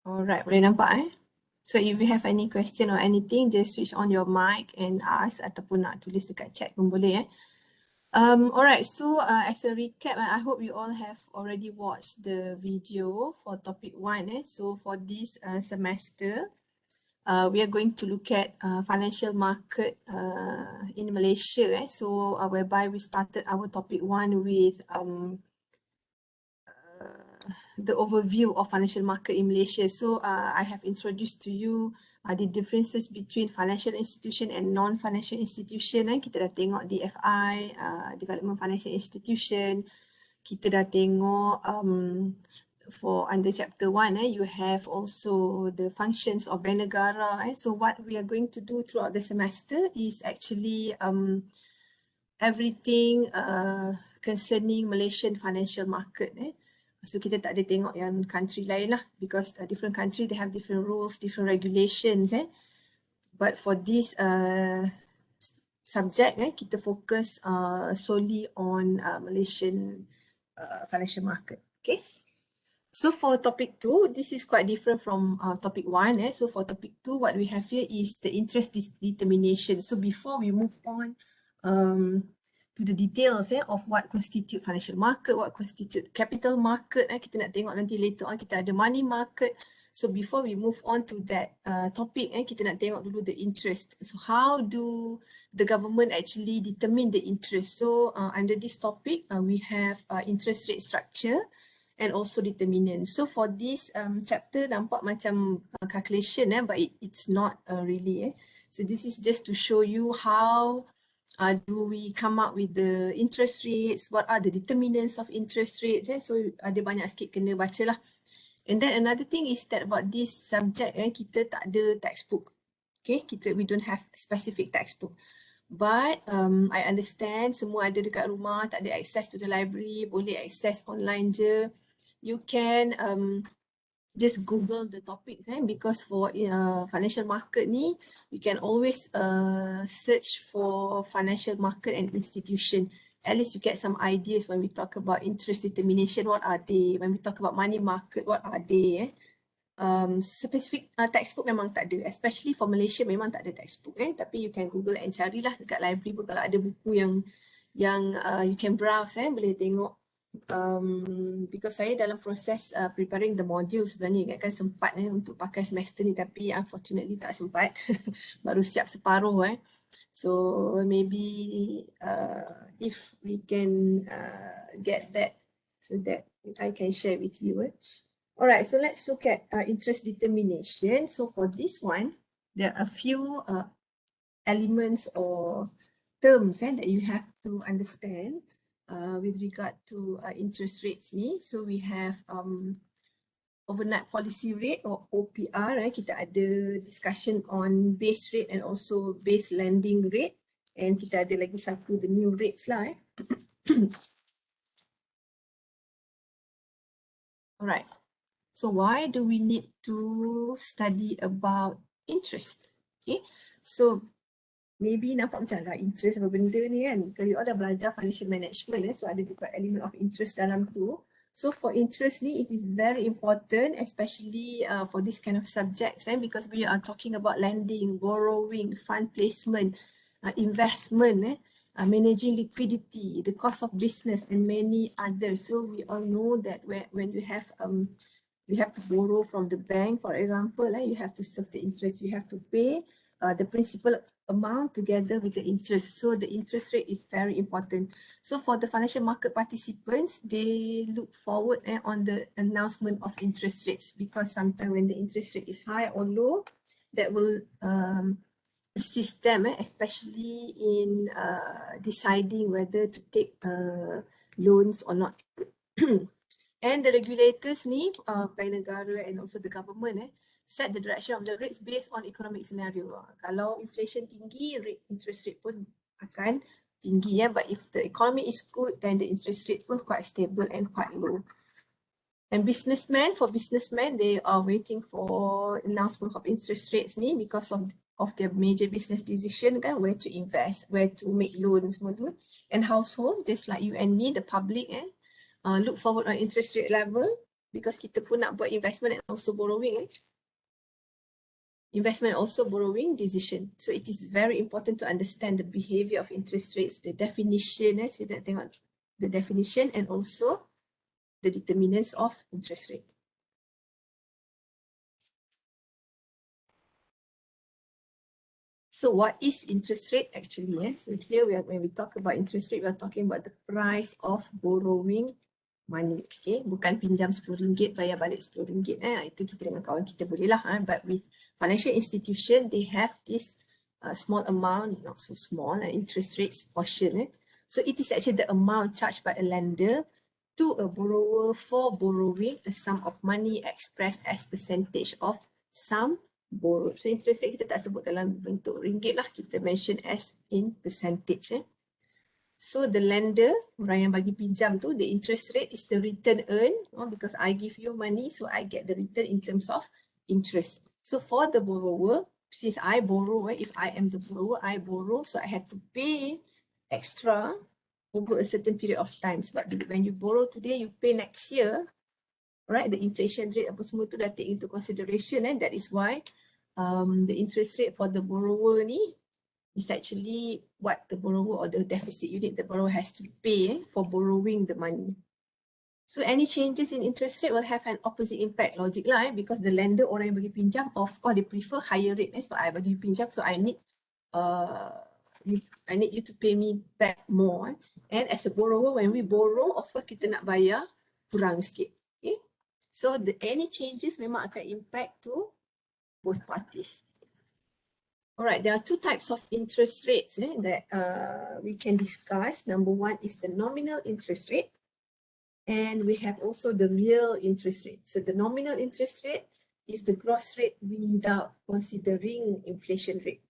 Alright, boleh nampak So if you have any question or anything, just switch on your mic and ask ataupun nak tulis dekat chat pun boleh Alright, so as a recap, I hope you all have already watched the video for topic 1. So for this semester, we are going to look at financial market in Malaysia. So whereby we started our topic 1 with the overview of financial market in Malaysia. So I have introduced to you the differences between financial institution and non-financial institution. Kita dah tengok DFI, Development Financial Institution. Kita dah tengok for under chapter 1, you have also the functions of bank negara. So what we are going to do throughout the semester is actually everything concerning Malaysian financial market. So kita tak ada tengok yang country lain lah, because different country they have different rules, different regulations. But for this subject, kita fokus solely on Malaysian financial market. Okay. So for topic 2, this is quite different from topic 1. So for topic 2, what we have here is the interest determination. So before we move on to the details of what constitute financial market, what constitute capital market, kita nak tengok nanti later on kita ada money market. So before we move on to that topic, kita nak tengok dulu the interest. So how do the government actually determine the interest? So under this topic, we have interest rate structure and also determinant. So for this chapter, nampak macam calculation, but it's not really. So this is just to show you how do we come up with the interest rates, what are the determinants of interest rates. So ada banyak sikit kena baca lah. And then another thing is that about this subject, kita tak ada textbook. Okay, we don't have specific textbook. But I understand semua ada dekat rumah, tak ada access to the library, boleh access online je. You can just Google the topics, because for financial market ni, you can always search for financial market and institution. At least you get some ideas when we talk about interest determination, what are they? When we talk about money market, what are they? Specific textbook memang tak ada, especially for Malaysia memang tak ada textbook. Tapi you can Google and carilah dekat library pun kalau ada buku yang you can browse, boleh tengok. Because saya dalam proses preparing the module sebenarnya kan sempat untuk pakai semester ni, tapi unfortunately tak sempat. Baru siap separuh. So maybe if we can get that so that I can share with you. Alright, so let's look at interest determination. So for this one, there are a few elements or terms that you have to understand with regard to interest rates ni. So we have overnight policy rate or OPR. Kita ada discussion on base rate and also base lending rate. And kita ada lagi satu, the new rates lah. Alright. So why do we need to study about interest? Okay. So maybe nampak macam lah interest apa benda ni kan. Kalau you all dah belajar financial management, so ada juga element of interest dalam tu. So for interest ni, it is very important, especially for this kind of subjects, because we are talking about lending, borrowing, fund placement, investment, managing liquidity, the cost of business, and many others. So we all know that when you have to borrow from the bank, for example, you have to serve the interest, you have to pay the principal amount together with the interest. So the interest rate is very important. So for the financial market participants, they look forward on the announcement of interest rates, because sometimes when the interest rate is high or low, that will assist them, especially in deciding whether to take loans or not. And the regulators ni, bank negara and also the government, set the direction of the rates based on economic scenario. Kalau inflation tinggi, interest rate pun akan tinggi. But if the economy is good, then the interest rate pun quite stable and quite low. And for businessmen, they are waiting for announcement of interest rates ni because of their major business decision, where to invest, where to make loans. And household, just like you and me, the public, look forward on interest rate level because kita pun nak buat investment and also borrowing. Investment also borrowing decision. So it is very important to understand the behavior of interest rates, the definition, so kita tengok the definition and also the determinants of interest rate. So what is interest rate actually? So here when we talk about interest rate, we are talking about the price of borrowing money. Okay, bukan pinjam RM10, bayar balik RM10. Itu kita dengan kawan kita boleh lah. But with financial institution, they have this small amount, not so small, interest rates portion. So it is actually the amount charged by a lender to a borrower for borrowing a sum of money expressed as percentage of sum borrowed. So interest rate kita tak sebut dalam bentuk ringgit lah, kita mention as in percentage. So the lender, orang yang bagi pinjam tu, the interest rate is the return earned, because I give you money, so I get the return in terms of interest. So for the borrower, since I borrow, if I am the borrower, I borrow, so I have to pay extra over a certain period of time. But when you borrow today, you pay next year, right? The inflation rate apa semua tu dah take into consideration, and that is why the interest rate for the borrower ni is actually what the borrower or the deficit unit the borrower has to pay for borrowing the money. So any changes in interest rate will have an opposite impact, logic lah, because the lender, orang yang bagi pinjam, of course they prefer higher rate. Sebab I bagi pinjam, so I need you to pay me back more. And as a borrower, when we borrow, of course kita nak bayar kurang sikit. Okay? So any changes memang akan impact to both parties. Alright, there are two types of interest rates that we can discuss. Number one is the nominal interest rate, and we have also the real interest rate. So the nominal interest rate is the gross rate without considering inflation rate.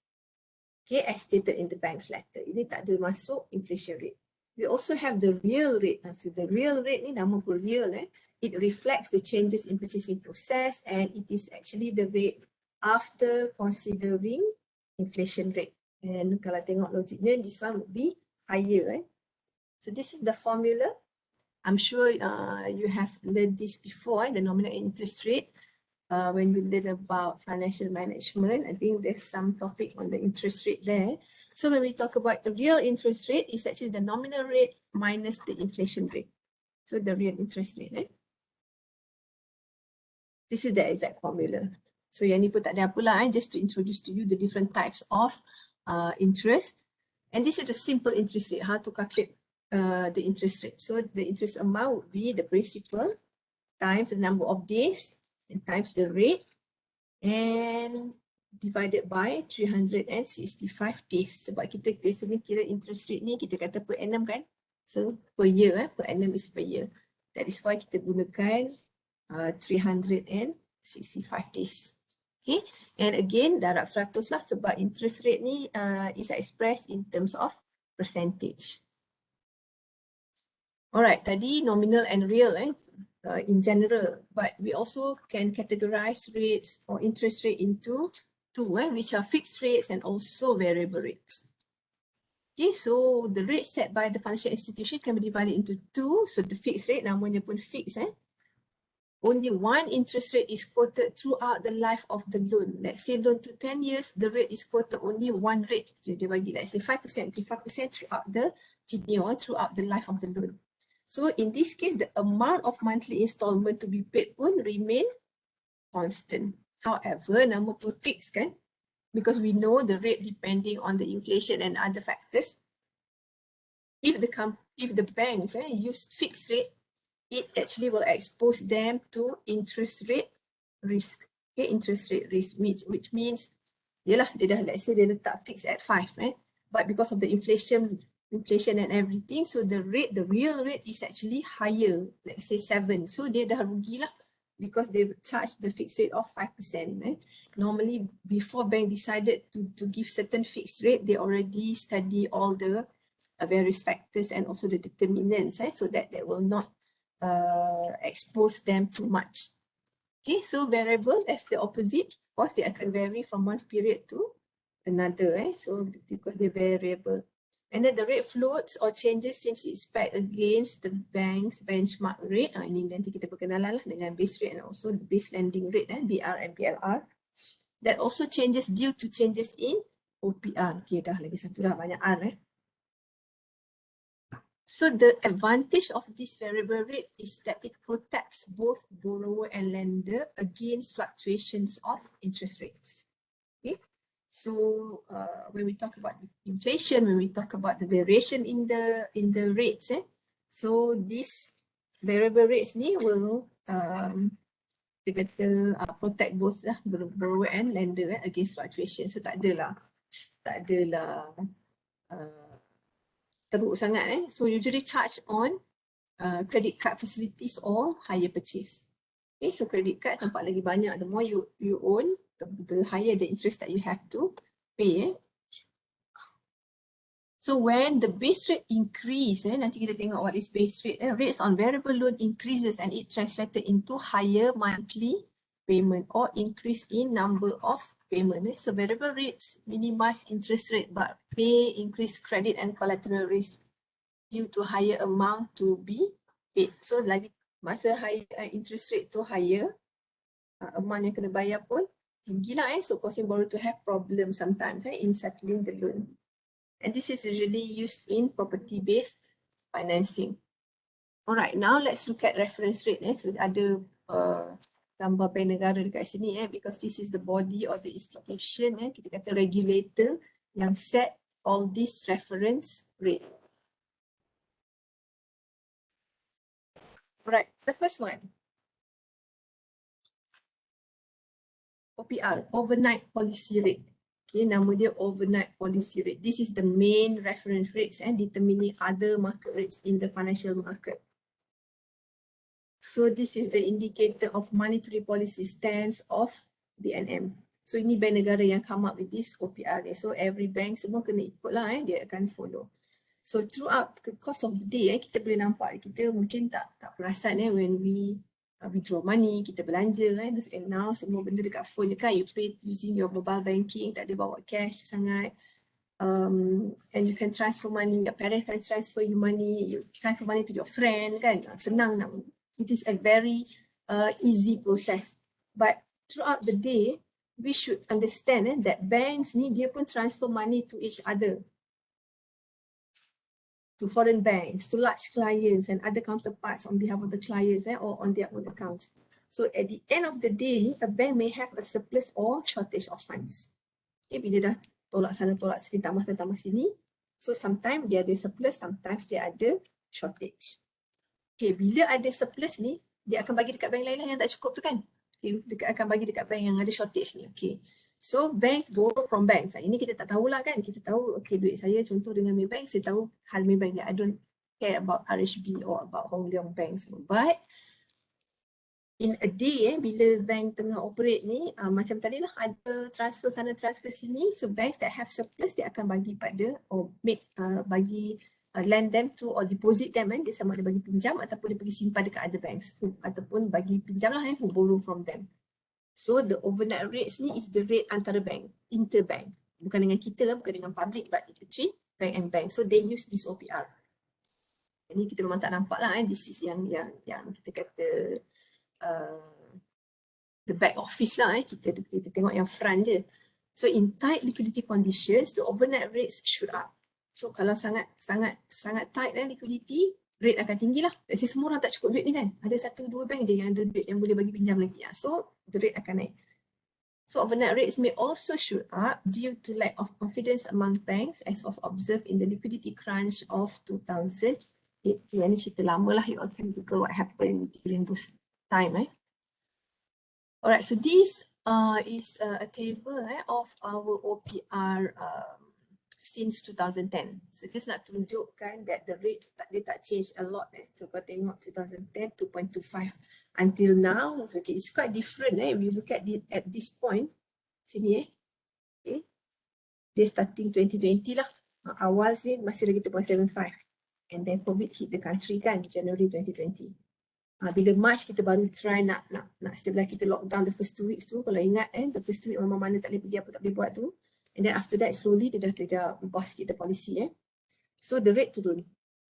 Okay, as stated in the bank's letter. Ini tak ada masuk inflation rate. We also have the real rate. So the real rate ni nama pun real. It reflects the changes in purchasing process, and it is actually the rate after considering inflation rate. And kalau tengok logiknya, this one would be higher. So this is the formula. I'm sure you have learned this before, the nominal interest rate. When we learn about financial management, I think there's some topic on the interest rate there. So when we talk about the real interest rate, it's actually the nominal rate minus the inflation rate. So the real interest rate. This is the exact formula. So yang ni pun tak ada apalah, just to introduce to you the different types of interest. And this is the simple interest rate, how to calculate the interest rate. So the interest amount would be the principal times the number of days and times the rate and divided by 365 days. Sebab kita biasanya kira interest rate ni kita kata per annum kan. So per year, per annum is per year. That is why kita gunakan 365 days. Okay, and again darab 100 lah sebab interest rate ni is expressed in terms of percentage. Alright, tadi nominal and real in general, but we also can categorize rates or interest rate into two, which are fixed rates and also variable rates. Okay, so the rate set by the financial institution can be divided into two. So the fixed rate, namanya pun fixed. Only one interest rate is quoted throughout the life of the loan. Let's say loan to 10 years, the rate is quoted only one rate. So dia bagi, let's say 5% throughout the tenure, throughout the life of the loan. So in this case, the amount of monthly installment to be paid pun remain constant. However, nama pun fixed kan? Because we know the rate depending on the inflation and other factors. If the banks use fixed rate, it actually will expose them to interest rate risk. Okay, interest rate risk, which means, yalah, dia dah, let's say dia letak fixed at 5, but because of the inflation and everything, so the real rate is actually higher, let's say 7. So dia dah rugi lah because they charge the fixed rate of 5%. Normally, before bank decided to give certain fixed rate, they already study all the various factors and also the determinants, so that they will not expose them too much. Okay, so variable, that's the opposite. Of course, they can vary from one period to another. So because they're variable. And then the rate floats or changes since it's pegged against the bank's benchmark rate. Ini nanti kita berkenalan lah dengan base rate and also the base lending rate, BR and PLR. That also changes due to changes in OPR. Okay, dah lagi satu dah, banyak R. So the advantage of this variable rate is that it protects both borrower and lender against fluctuations of interest rates. Okay. So when we talk about inflation, when we talk about the variation in the rates, so this variable rates ni will protect both lah, borrower and lender against fluctuation. So tak adalah teruk sangat. So usually charge on credit card facilities or hire purchase. Okay, so credit card nampak lagi banyak. The more you own, the higher the interest that you have to pay. So when the base rate increase, nanti kita tengok what is base rate. Rates on variable loan increases and it translated into higher monthly payment or increase in number of payment. So variable rates minimize interest rate but may increase credit and collateral risk due to higher amount to be paid. So lagi masa higher interest rate tu higher, amount yang kena bayar pun tinggi lah. So causing borrower to have problem sometimes in settling the loan. And this is usually used in property-based financing. Alright, now let's look at reference rate. So ada gambar bank negara dekat sini because this is the body or the institution, kita kata regulator yang set all this reference rate. Alright, the first one. OPR, overnight policy rate. Okay, nama dia overnight policy rate. This is the main reference rates and determining other market rates in the financial market. So this is the indicator of monetary policy stance of BNM. So ini bank negara yang come up with this OPR. So every bank semua kena ikut lah, dia akan follow. So throughout the course of the day, kita boleh nampak, kita mungkin tak perasan when we withdraw money, kita belanja and now semua benda dekat phone je kan, you pay using your mobile banking, tak ada bawa cash sangat. And you can transfer money, your parents can transfer you money, you transfer money to your friend kan, senang nak. It is a very easy process. But throughout the day, we should understand that banks ni dia pun transfer money to each other, to foreign banks, to large clients and other counterparts on behalf of the clients or on their own accounts. So at the end of the day, a bank may have a surplus or shortage of funds. Okay, bila dah tolak sana tolak sini, tambah sana tambah sini. So sometimes dia ada surplus, sometimes dia ada shortage. Okay, bila ada surplus ni, dia akan bagi dekat bank lain lah yang tak cukup tu kan. Okay, akan bagi dekat bank yang ada shortage ni. Okay. So banks borrow from banks. Ini kita tak tahulah kan. Kita tahu okay, duit saya contoh dengan Maybank, saya tahu hal Maybank. I don't care about RHB or about Hong Leong Bank semua. But in a day, bila bank tengah operate ni, macam tadi lah, ada transfer sana transfer sini. So banks that have surplus, dia akan bagi pada or make lend them to or deposit them, dia sama ada bagi pinjam ataupun dia pergi simpan dekat other banks ataupun bagi pinjam lah who borrow from them. So the overnight rates ni is the rate antara bank, interbank. Bukan dengan kita, bukan dengan public, but between bank and bank. So they use this OPR. Ini kita memang tak nampak lah. This is yang kita kata the back office lah. Kita tengok yang front je. So in tight liquidity conditions, the overnight rates shoot up. So kalau sangat tight liquidity, rate akan tinggi lah. Jadi semua orang tak cukup duit ni kan. Ada 1-2 bank je yang ada duit yang boleh bagi pinjam lagi. So the rate akan naik. So overnight rates may also shoot up due to lack of confidence among banks as was observed in the liquidity crunch of 2008. Ini cerita lama lah. You all can Google what happened during those time. Alright, so this is a table of our OPR since 2010. So just nak tunjukkan that the rate dia tak change a lot. So kau tengok 2010 2.25 until now. So okay, it's quite different. If you look at this point sini okay, dia starting 2020 lah. Awal sini masih lagi 2.75 and then COVID hit the country kan January 2020. Bila March kita baru try nak setelah kita lockdown the first 2 weeks tu, kalau ingat the first 2 week mana tak boleh pergi apa tak boleh buat tu. And then after that slowly dia dah ubah sikit the policy So the rate turun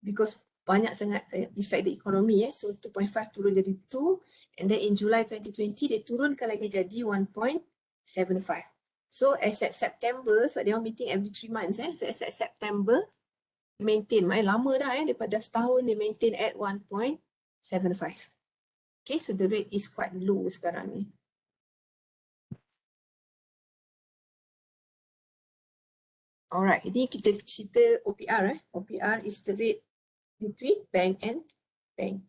because banyak sangat effect the economy. So 2.5 turun jadi 2, and then in July 2020 dia turunkan lagi jadi 1.75. So as at September, sebab dia orang meeting every 3 months. So as at September, maintain, lama dah daripada setahun dia maintain at 1.75. Okay, so the rate is quite low sekarang ni. Alright, ini kita cerita OPR. OPR is the rate between bank and bank.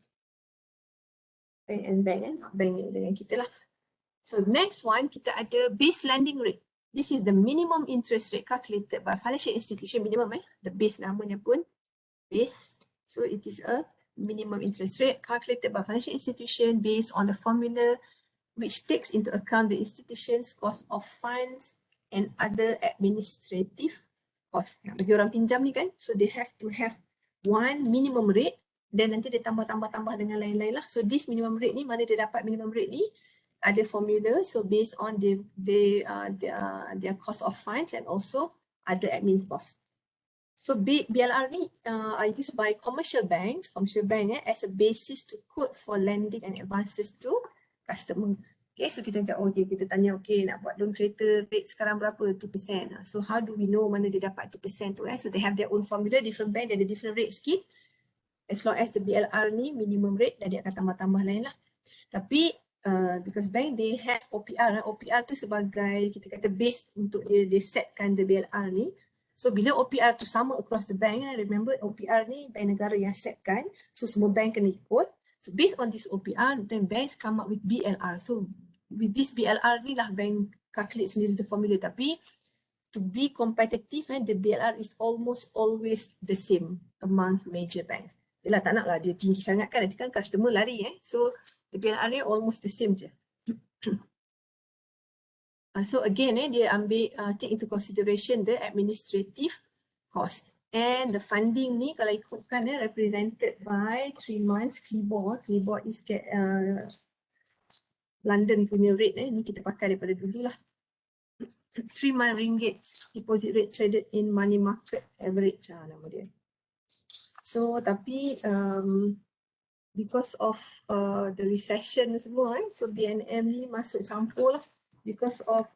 Bank and bank, bank dengan kita lah. So next one, kita ada base lending rate. This is the minimum interest rate calculated by financial institution minimum. The base namanya pun base. So it is a minimum interest rate calculated by financial institution based on the formula which takes into account the institution's cost of funds and other administrative costs. Bagi orang pinjam ni kan, so they have to have one minimum rate, dan nanti dia tambah dengan lain-lain lah. So this minimum rate ni, mana dia dapat minimum rate ni? Ada formula, so based on their cost of funds and also other admin costs. So BLR ni used by commercial bank as a basis to quote for lending and advances to customer. Okay, so kita macam, kita tanya, nak buat loan kereta, rate sekarang berapa? 2%. So how do we know mana dia dapat 2% tu? So they have their own formula, different bank, dia ada different rate sikit. As long as the BLR ni minimum rate, dan dia akan tambah-tambah lain lah. Tapi because bank they have OPR. OPR tu sebagai kita kata base untuk dia setkan the BLR ni. So bila OPR tu sama across the bank, remember OPR ni bank negara yang setkan, so semua bank kena ikut. So based on this OPR, then banks come up with BLR. So with this BLR ni lah bank calculate sendiri the formula. Tapi to be competitive, the BLR is almost always the same amongst major banks. Yelah, tak nak lah dia tinggi sangat kan, nanti kan customer lari. So the BLR ni almost the same je. So again, dia ambil take into consideration the administrative cost. And the funding ni kalau ikutkan represented by 3 months Sbr. Sbr is London punya rate. Ni kita pakai daripada dulu lah. 3 month ringgit deposit rate traded in money market average nama dia. So tapi because of the recession semua, so BNM ni masuk campur lah. Because of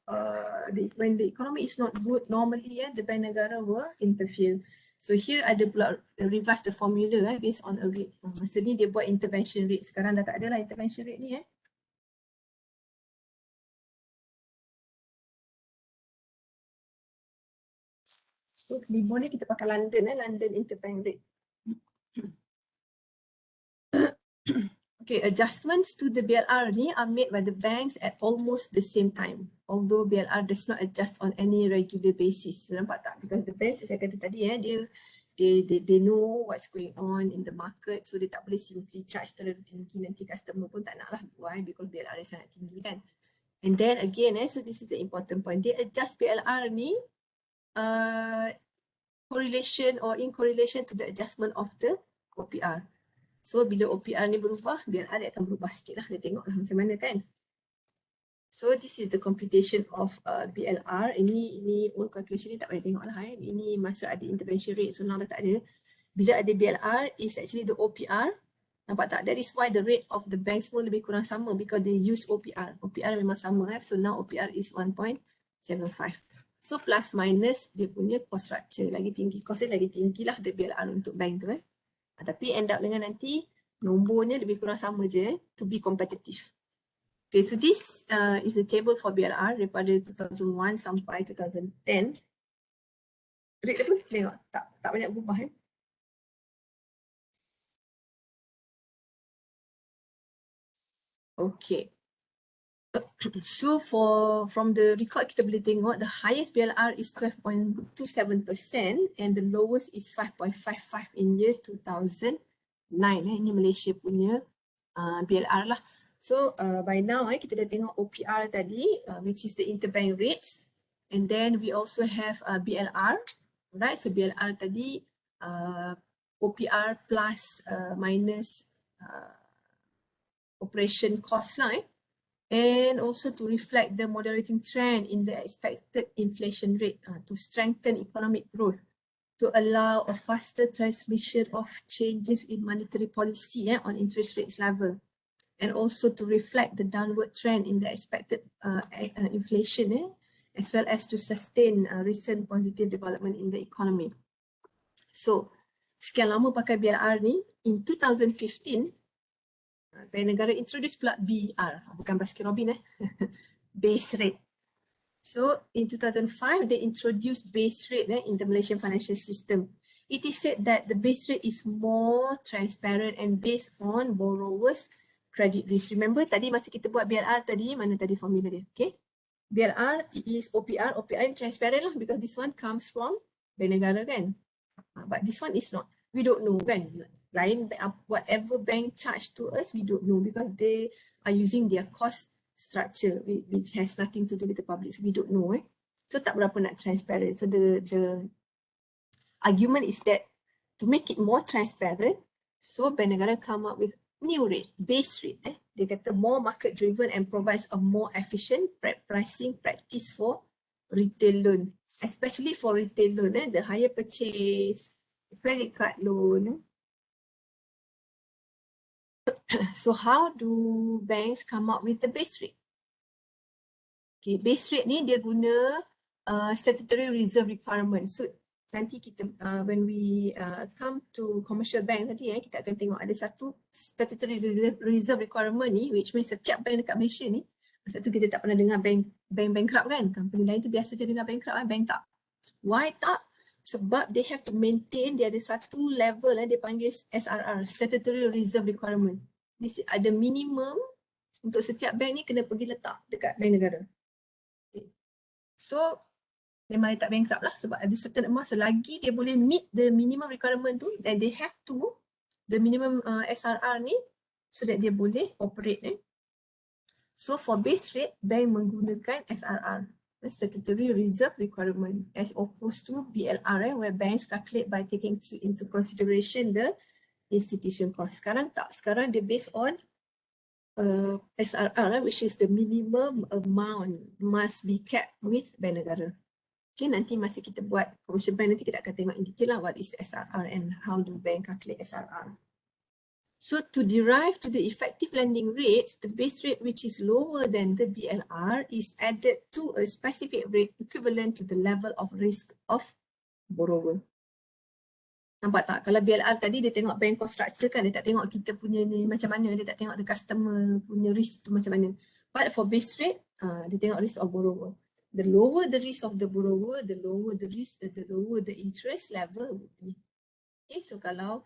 when the economy is not good, normally the bank negara will interfere. So here ada pula revise the formula based on a rate. Masa ni dia buat intervention rate. Sekarang dah tak ada lah intervention rate ni. So Libor ni kita pakai London, London interbank rate. Okay, adjustments to the BLR ni are made by the banks at almost the same time. Although BLR does not adjust on any regular basis. Nampak tak? Because the banks, saya kata tadi, they know what's going on in the market. So dia tak boleh simply charge terlalu tinggi. Nanti customer pun tak nak lah. Why? Because BLR dia sangat tinggi kan. And then again, so this is the important point. They adjust BLR ni correlation or in correlation to the adjustment of the OPR. So bila OPR ni berubah, BLR dia akan berubah sikit lah. Dia tengok lah macam mana kan. So this is the computation of BLR. Ini old calculation ni tak payah tengok lah. Ini masa ada intervention rate. So now dah tak ada. Bila ada BLR is actually the OPR. Nampak tak? That is why the rate of the bank semua lebih kurang sama because they use OPR. OPR memang sama. So now OPR is 1.75. So plus minus dia punya cost structure. Lagi tinggi. Cost dia lagi tinggi lah the BLR untuk bank tu. Tapi end up dengan nanti nombornya lebih kurang sama je to be competitive. Okay, so this is the table for BLR daripada 2001 sampai 2010. Rate dia pun tengok tak banyak berubah. Okay. So from the record kita boleh tengok the highest BLR is 12.27% and the lowest is 5.55 in year 2009. Ini Malaysia punya BLR lah. So by now kita dah tengok OPR tadi which is the interbank rates, and then we also have BLR, right? So BLR tadi OPR plus minus operation cost lah. And also to reflect the moderating trend in the expected inflation rate to strengthen economic growth. to allow a faster transmission of changes in monetary policy on interest rates level, and also to reflect the downward trend in the expected inflation, as well as to sustain recent positive development in the economy. So, sekian lama pakai BLR ni, in 2015, Bank Negara introduce pula BR, bukan Baskin Robin base rate. So in 2005, they introduced base rate in the Malaysian financial system. It is said that the base rate is more transparent and based on borrowers' credit risk. Remember tadi masa kita buat BLR tadi, mana tadi formula dia, okay? BLR is OPR, OPR is transparent lah because this one comes from Bank Negara kan. But this one is not. We don't know kan. Lain, whatever bank charge to us, we don't know because they are using their cost structure which has nothing to do with the public. So we don't know. So tak berapa nak transparent. So the argument is that to make it more transparent, so Bank Negara come up with new rate, base rate. Dia kata more market driven and provides a more efficient pricing practice for retail loan. Especially for retail loan, the higher purchase, credit card loan. So how do banks come up with the base rate? Okay, base rate ni dia guna statutory reserve requirement. So nanti kita when we come to commercial bank nanti kita akan tengok ada satu statutory reserve requirement ni, which means setiap bank dekat Malaysia ni, masa tu kita tak pernah dengar bank bankrupt kan. Company lain tu biasa je dengar bankrupt kan, bank tak. Why tak? Sebab they have to maintain, dia ada satu level dia panggil SRR, Statutory Reserve Requirement. This ada minimum untuk setiap bank ni kena pergi letak dekat Bank Negara. Okay. So memang dia tak bankrupt lah sebab ada certain amount, selagi dia boleh meet the minimum requirement tu, then they have to the minimum SRR ni so that dia boleh operate. So for base rate, bank menggunakan SRR, Statutory Reserve Requirement, as opposed to BLR where banks calculate by taking into consideration the institution cost. Sekarang tak, sekarang dia based on SRR which is the minimum amount must be kept with Bank Negara. Okay, nanti masa kita buat commercial bank nanti kita akan tengok in detail lah what is SRR and how do bank calculate SRR. So to derive to the effective lending rates, the base rate which is lower than the BLR is added to a specific rate equivalent to the level of risk of borrower. Nampak tak? Kalau BLR tadi dia tengok bank cost structure kan, dia tak tengok kita punya ni macam mana, dia tak tengok the customer punya risk tu macam mana. But for base rate, dia tengok risk of borrower. The lower the risk of the borrower, the lower the risk, the lower the interest level would be. Okay, so kalau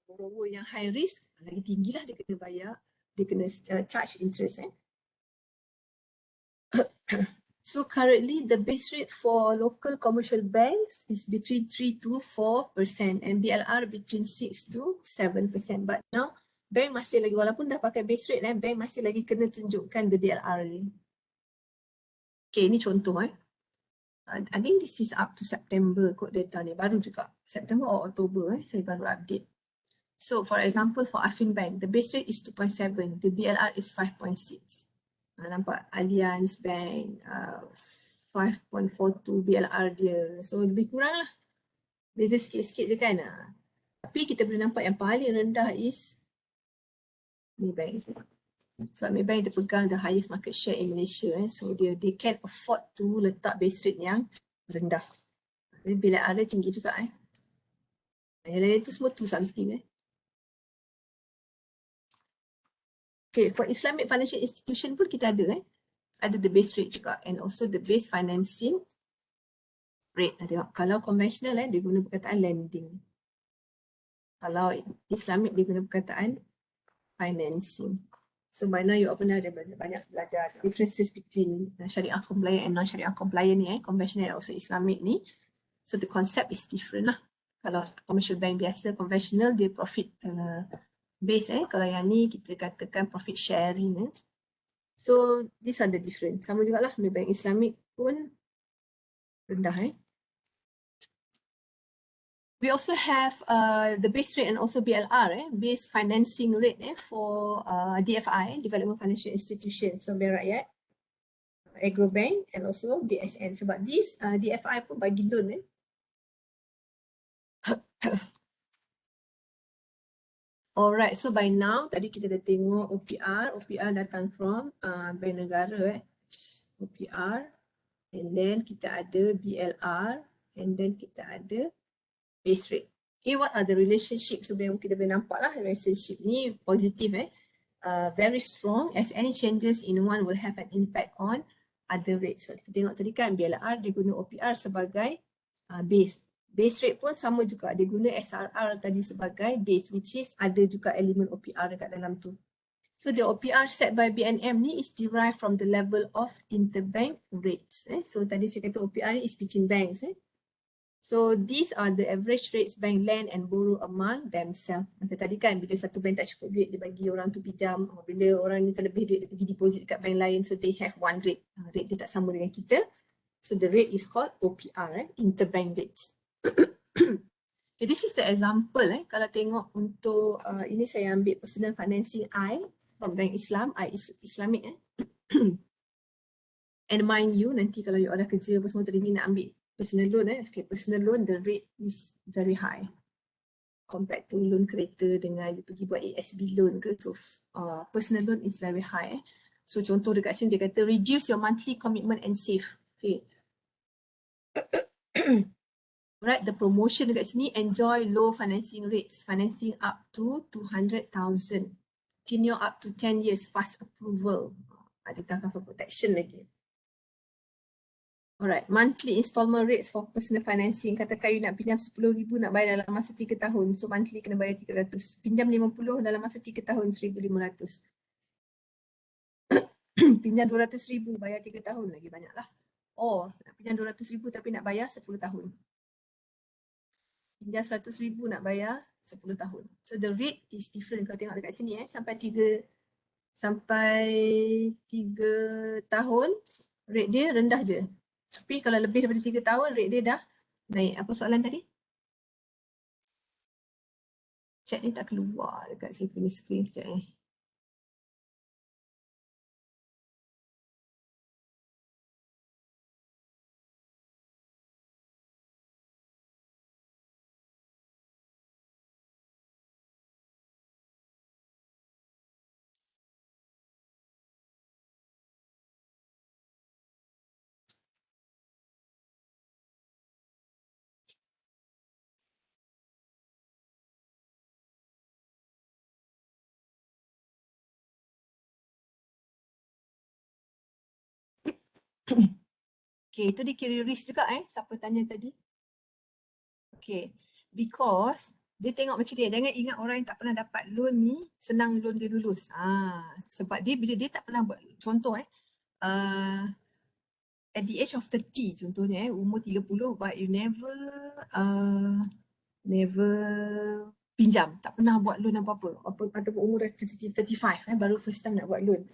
borrower yang high risk, lagi tinggi lah dia kena bayar, dia kena charge interest. So currently the base rate for local commercial banks is between 3 to 4% and BLR between 6 to 7%. But now bank masih lagi, walaupun dah pakai base rate, bank masih lagi kena tunjukkan the BLR ni. Okay, ini contoh I think this is up to September kot data ni, baru juga September or October saya baru update. So for example for Affin Bank, the base rate is 2.7, the BLR is 5.6. Nampak Allianz Bank 5.42 BLR dia, so lebih kurang lah, beza sikit-sikit je kan. Tapi kita boleh nampak yang paling rendah is Maybank. Sebab Maybank dia pegang the highest market share in Malaysia, so they can afford to letak base rate yang rendah. Jadi BLR dia tinggi juga yang lain tu semua 2 something Okay, for Islamic financial institution pun kita ada ada the base rate juga, and also the base financing rate. Tengok, kalau conventional dia guna perkataan lending. Kalau Islamic dia guna perkataan financing. So by now you pernah ada banyak belajar differences between syariah compliant and non-syariah compliant ni, conventional and also Islamic ni. So the concept is different lah. Kalau commercial bank biasa, conventional dia profit base kalau yang ni kita katakan profit sharing So these are the difference. Sama jugalah bank Islamic pun rendah We also have the base rate and also BLR base financing rate for DFI, Development Financial Institution, so Bank Rakyat, Agro Bank and also DSN. Sebab this DFI pun bagi loan Alright, so by now tadi kita dah tengok OPR. OPR datang from bank negara OPR, and then kita ada BLR, and then kita ada base rate. Okay, what are the relationships? So kita boleh nampak lah relationship ni positif very strong, as any changes in one will have an impact on other rates. So kita tengok tadi kan BLR dia guna OPR sebagai base. Base rate pun sama juga, dia guna SRR tadi sebagai base, which is ada juga elemen OPR dekat dalam tu. So the OPR set by BNM ni is derived from the level of interbank rates. So tadi saya kata OPR ni is between banks. So these are the average rates bank lend and borrow among themselves. Macam tadi kan, bila satu bank tak cukup duit, dia bagi orang tu pinjam. Bila orang ni terlebih duit, dia pergi deposit kat bank lain. So they have one rate. Rate dia tak sama dengan kita. So the rate is called OPR, interbank rates. Okay, this is the example. Kalau tengok untuk, ini saya ambil personal financing I from Bank Islam, I Islamic. And mind you, nanti kalau you orang kerja apa semua teringin nak ambil personal loan, okay, personal loan, the rate is very high compared to loan kereta dengan you pergi buat ASB loan ke. So personal loan is very high. So contoh dekat sini dia kata reduce your monthly commitment and save. Okay. Right, the promotion dekat sini, enjoy low financing rates, financing up to 200,000, tenure up to 10 years, fast approval, ada cover protection lagi. Alright, monthly installment rates for personal financing, katakan you nak pinjam 10,000 nak bayar dalam masa 3 tahun, so monthly kena bayar 300, pinjam 50 dalam masa 3 tahun 1,500. Pinjam 200,000 bayar 3 tahun lagi banyak lah. Or nak pinjam 200,000 tapi nak bayar 10 tahun. Pinjam 100,000 nak bayar 10 tahun. So the rate is different. Kalau tengok dekat sini sampai 3 tahun rate dia rendah je. Tapi kalau lebih daripada 3 tahun rate dia dah naik. Apa soalan tadi? Chat ni tak keluar dekat saya punya screen sekejap ni. Okay, itu dikira risk juga siapa tanya tadi. Okay, because dia tengok macam dia, jangan ingat orang yang tak pernah dapat loan ni senang loan dia lulus. Sebab dia bila dia tak pernah buat, contoh at the age of 30 contohnya umur 30 but you never pinjam, tak pernah buat loan apa-apa, ataupun umur dah 35 baru first time nak buat loan.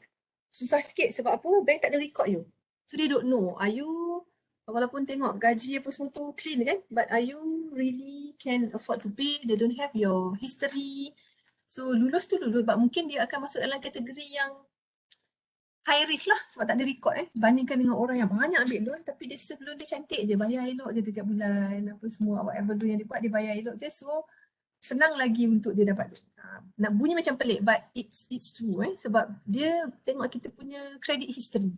Susah sikit sebab apa? Bank tak ada record you. So they don't know, are you, walaupun tengok gaji apa semua tu clean kan, but are you really can afford to pay? They don't have your history. So lulus tu lulus, but mungkin dia akan masuk dalam kategori yang high risk lah sebab tak ada record bandingkan dengan orang yang banyak ambil loan tapi dia sebelum dia cantik je, bayar elok je setiap bulan, apa semua, whatever loan yang dia buat dia bayar elok je, so senang lagi untuk dia dapat. Nak bunyi macam pelik but it's true sebab dia tengok kita punya credit history.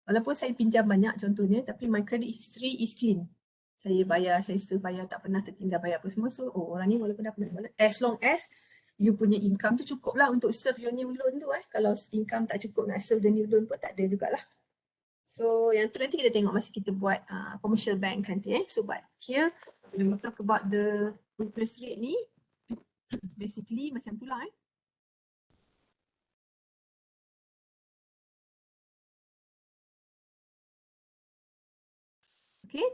Walaupun saya pinjam banyak contohnya tapi my credit history is clean. Saya bayar, saya still bayar, tak pernah tertinggal bayar apa semua, so orang ni walaupun dah pernah, as long as you punya income tu cukup lah untuk serve your new loan tu Kalau income tak cukup nak serve the new loan pun tak ada jugalah. So yang tu nanti kita tengok masa kita buat commercial bank nanti So but here when we talk about the interest rate ni basically macam tu lah Okay.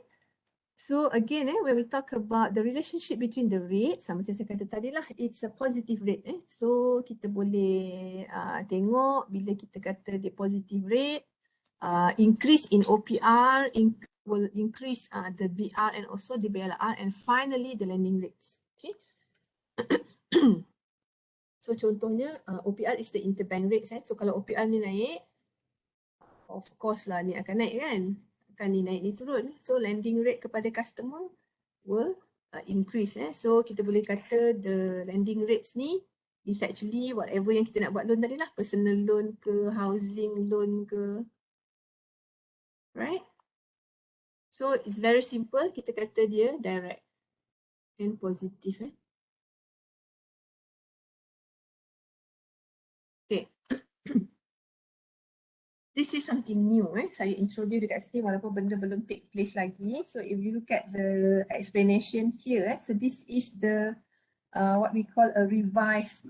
So again when we talk about the relationship between the rates, macam saya kata tadi lah, it's a positive rate So kita boleh tengok bila kita kata dia positive rate, increase in OPR will increase the BR and also the BLR, and finally the lending rates. Okay. So contohnya OPR is the interbank rates So kalau OPR ni naik, of course lah ni akan naik kan, akan ni naik ni turun. So lending rate kepada customer will increase. So kita boleh kata the lending rates ni is actually whatever yang kita nak buat loan tadi lah. Personal loan ke, housing loan ke. Right? So it's very simple. Kita kata dia direct and positive. Okay. This is something new. Saya introduce dekat sini walaupun benda belum take place lagi. So if you look at the explanation here, so this is the what we call a revised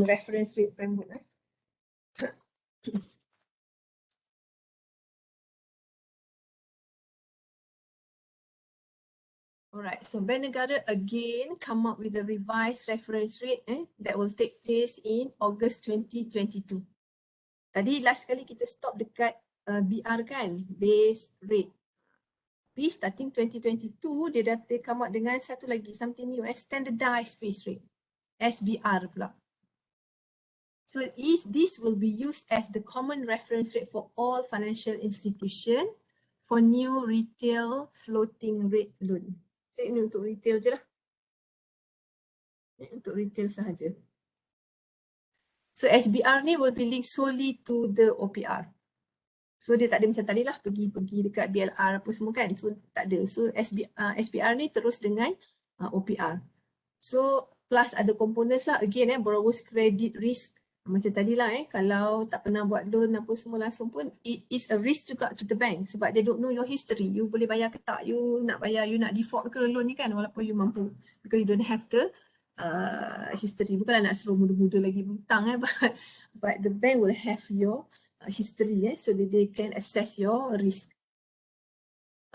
reference rate framework. Alright, so Bank Negara again come up with a revised reference rate that will take place in August 2022. Tadi last kali kita stop dekat BR kan, base rate. Tapi starting 2022, dia dah come up dengan satu lagi, something new, standardized base rate, SBR pula. So this will be used as the common reference rate for all financial institution for new retail floating rate loan. So ini untuk retail je lah. Untuk retail sahaja. So SBR ni will be linked solely to the OPR. So dia tak ada macam tadi lah pergi dekat BLR apa semua kan. So tak ada. So SBR ni terus dengan OPR. So plus ada components lah again borrower's credit risk. Macam tadi lah kalau tak pernah buat loan apa semua langsung pun it is a risk juga to the bank sebab they don't know your history. You boleh bayar ke tak, you nak bayar, you nak default ke loan ni kan walaupun you mampu because you don't have the history. Bukanlah nak suruh muda-muda lagi hutang but the bank will have your history so that they can assess your risk.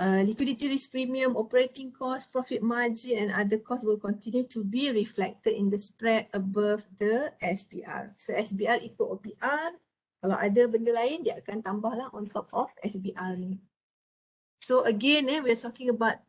Liquidity risk premium, operating cost, profit margin and other costs will continue to be reflected in the spread above the SBR. So SBR ikut OPR. Kalau ada benda lain, dia akan tambahlah on top of SBR ni. So again, we're talking about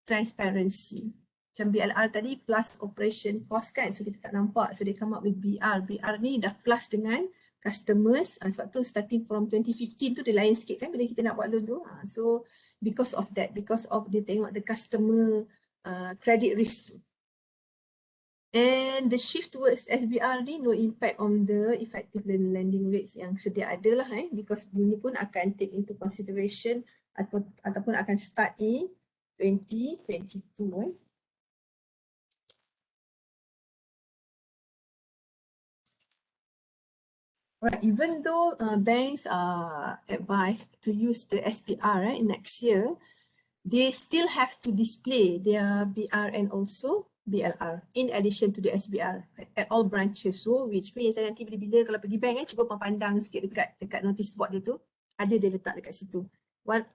transparency. Macam BLR tadi plus operation cost kan. So kita tak nampak. So dia come up with BR. BR ni dah plus dengan customers. Sebab tu starting from 2015 tu dia lain sikit kan bila kita nak buat loan tu. So because of that, because of dia tengok the customer credit risk tu. And the shift towards SBR ni no impact on the effective lending rates yang sedia ada lah because ini pun akan take into consideration ataupun akan start in 2022 Right, even though banks are advised to use the SBR next year, they still have to display their BR and also BLR in addition to the SBR at all branches. So which means nanti bila kalau pergi bank cuba pandang sikit dekat notice board dia tu, ada dia letak dekat situ. What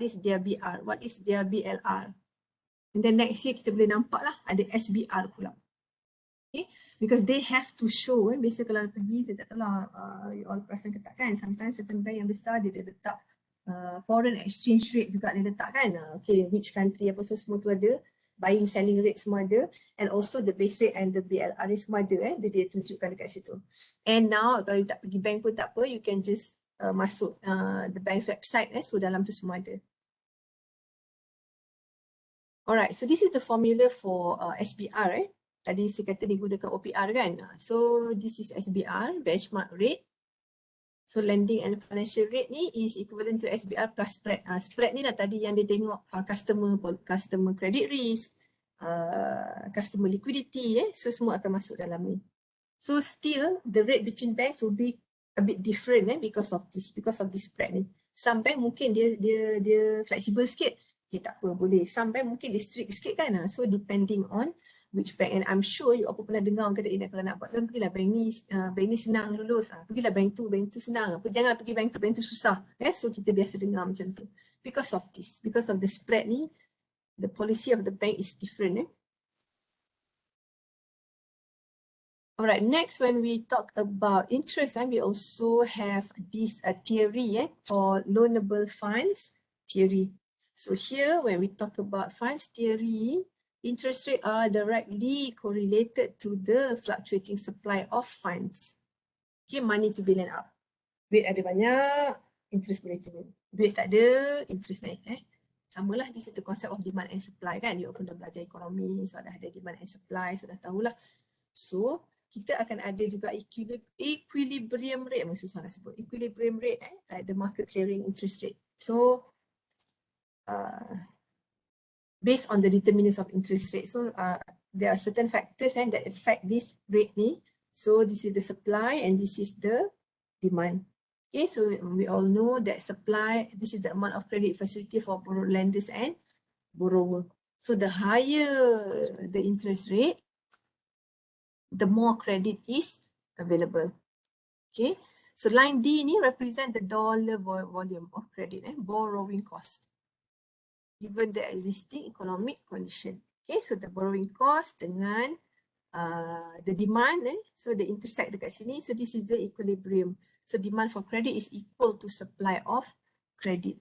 is their BR? What is their BLR? And then next year kita boleh nampak lah ada SBR pula. Okay, because they have to show. Biasa kalau pergi, saya tak tahu lah, you all perasan ke tak kan, sometimes certain bank yang besar dia letak foreign exchange rate juga dia letak kan. Okay, which country apa semua tu ada, buying selling rate semua ada, and also the base rate and the BLR semua ada dia tunjukkan dekat situ. And now kalau you tak pergi bank pun tak apa, you can just masuk the bank's website so dalam tu semua ada. Alright, so this is the formula for SBR Tadi saya kata digunakan OPR kan. So this is SBR, benchmark rate. So lending and financial rate ni is equivalent to SBR plus spread. Spread ni lah tadi yang dia tengok customer credit risk, customer liquidity. So semua akan masuk dalam ni. So still the rate between banks will be a bit different because of this spread ni. Some bank mungkin dia flexible sikit. Okay, tak apa, boleh. Some bank mungkin dia strict sikit kan. So depending on which bank, and I'm sure you apa pernah dengar orang kata kalau nak buat loan pergilah bank ni senang lulus, pergilah bank tu senang, jangan pergi bank tu susah. So kita biasa dengar macam tu. Because of this, because of the spread ni, the policy of the bank is different. Alright, next when we talk about interest, we also have this theory for loanable funds theory. So here when we talk about funds theory, interest rate are directly correlated to the fluctuating supply of funds. Okay, money to be lent up. Duit ada banyak, interest boleh turun. Duit tak ada, interest naik. Samalah di situ konsep of demand and supply kan. You pun dah belajar ekonomi, so dah ada demand and supply, so dah tahulah. So kita akan ada juga equilibrium rate, susah nak sebut. Equilibrium rate like the market clearing interest rate. So based on the determinants of interest rate. So there are certain factors that affect this rate ni. So this is the supply and this is the demand. Okay, so we all know that supply, this is the amount of credit facility for lenders and borrower. So the higher the interest rate, the more credit is available. Okay, so line D ni represent the dollar volume of credit and borrowing cost given the existing economic condition. Okay, so the borrowing cost dengan the demand, so they intersect dekat sini. So this is the equilibrium. So demand for credit is equal to supply of credit.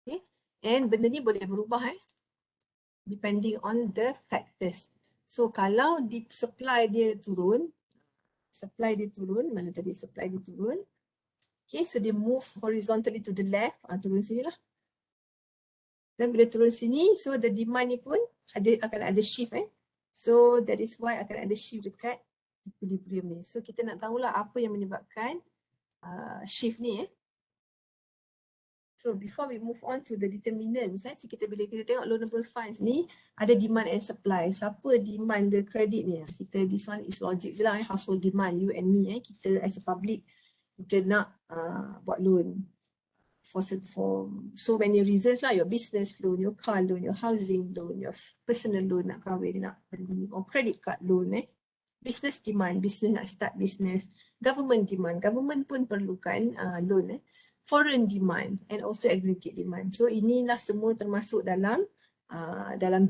Okay, and benda ni boleh berubah depending on the factors. So kalau di supply dia turun, mana tadi supply dia turun? Okay, so they move horizontally to the left, turun sini lah. Dan bila turun sini, so the demand ni pun akan ada shift So that is why akan ada shift dekat equilibrium ni. So kita nak tahulah apa yang menyebabkan shift ni So before we move on to the determinants, so bila kita tengok loanable funds ni ada demand and supply. Siapa demand the credit ni? Kita, this one is logic je lah, household demand, you and me, kita as a public, kita nak buat loan for so many reasons lah, your business loan, your car loan, your housing loan, your personal loan nak kahwin, nak beli, or credit card loan business demand, business nak start business, government demand, government pun perlukan loan foreign demand and also aggregate demand. So inilah semua termasuk dalam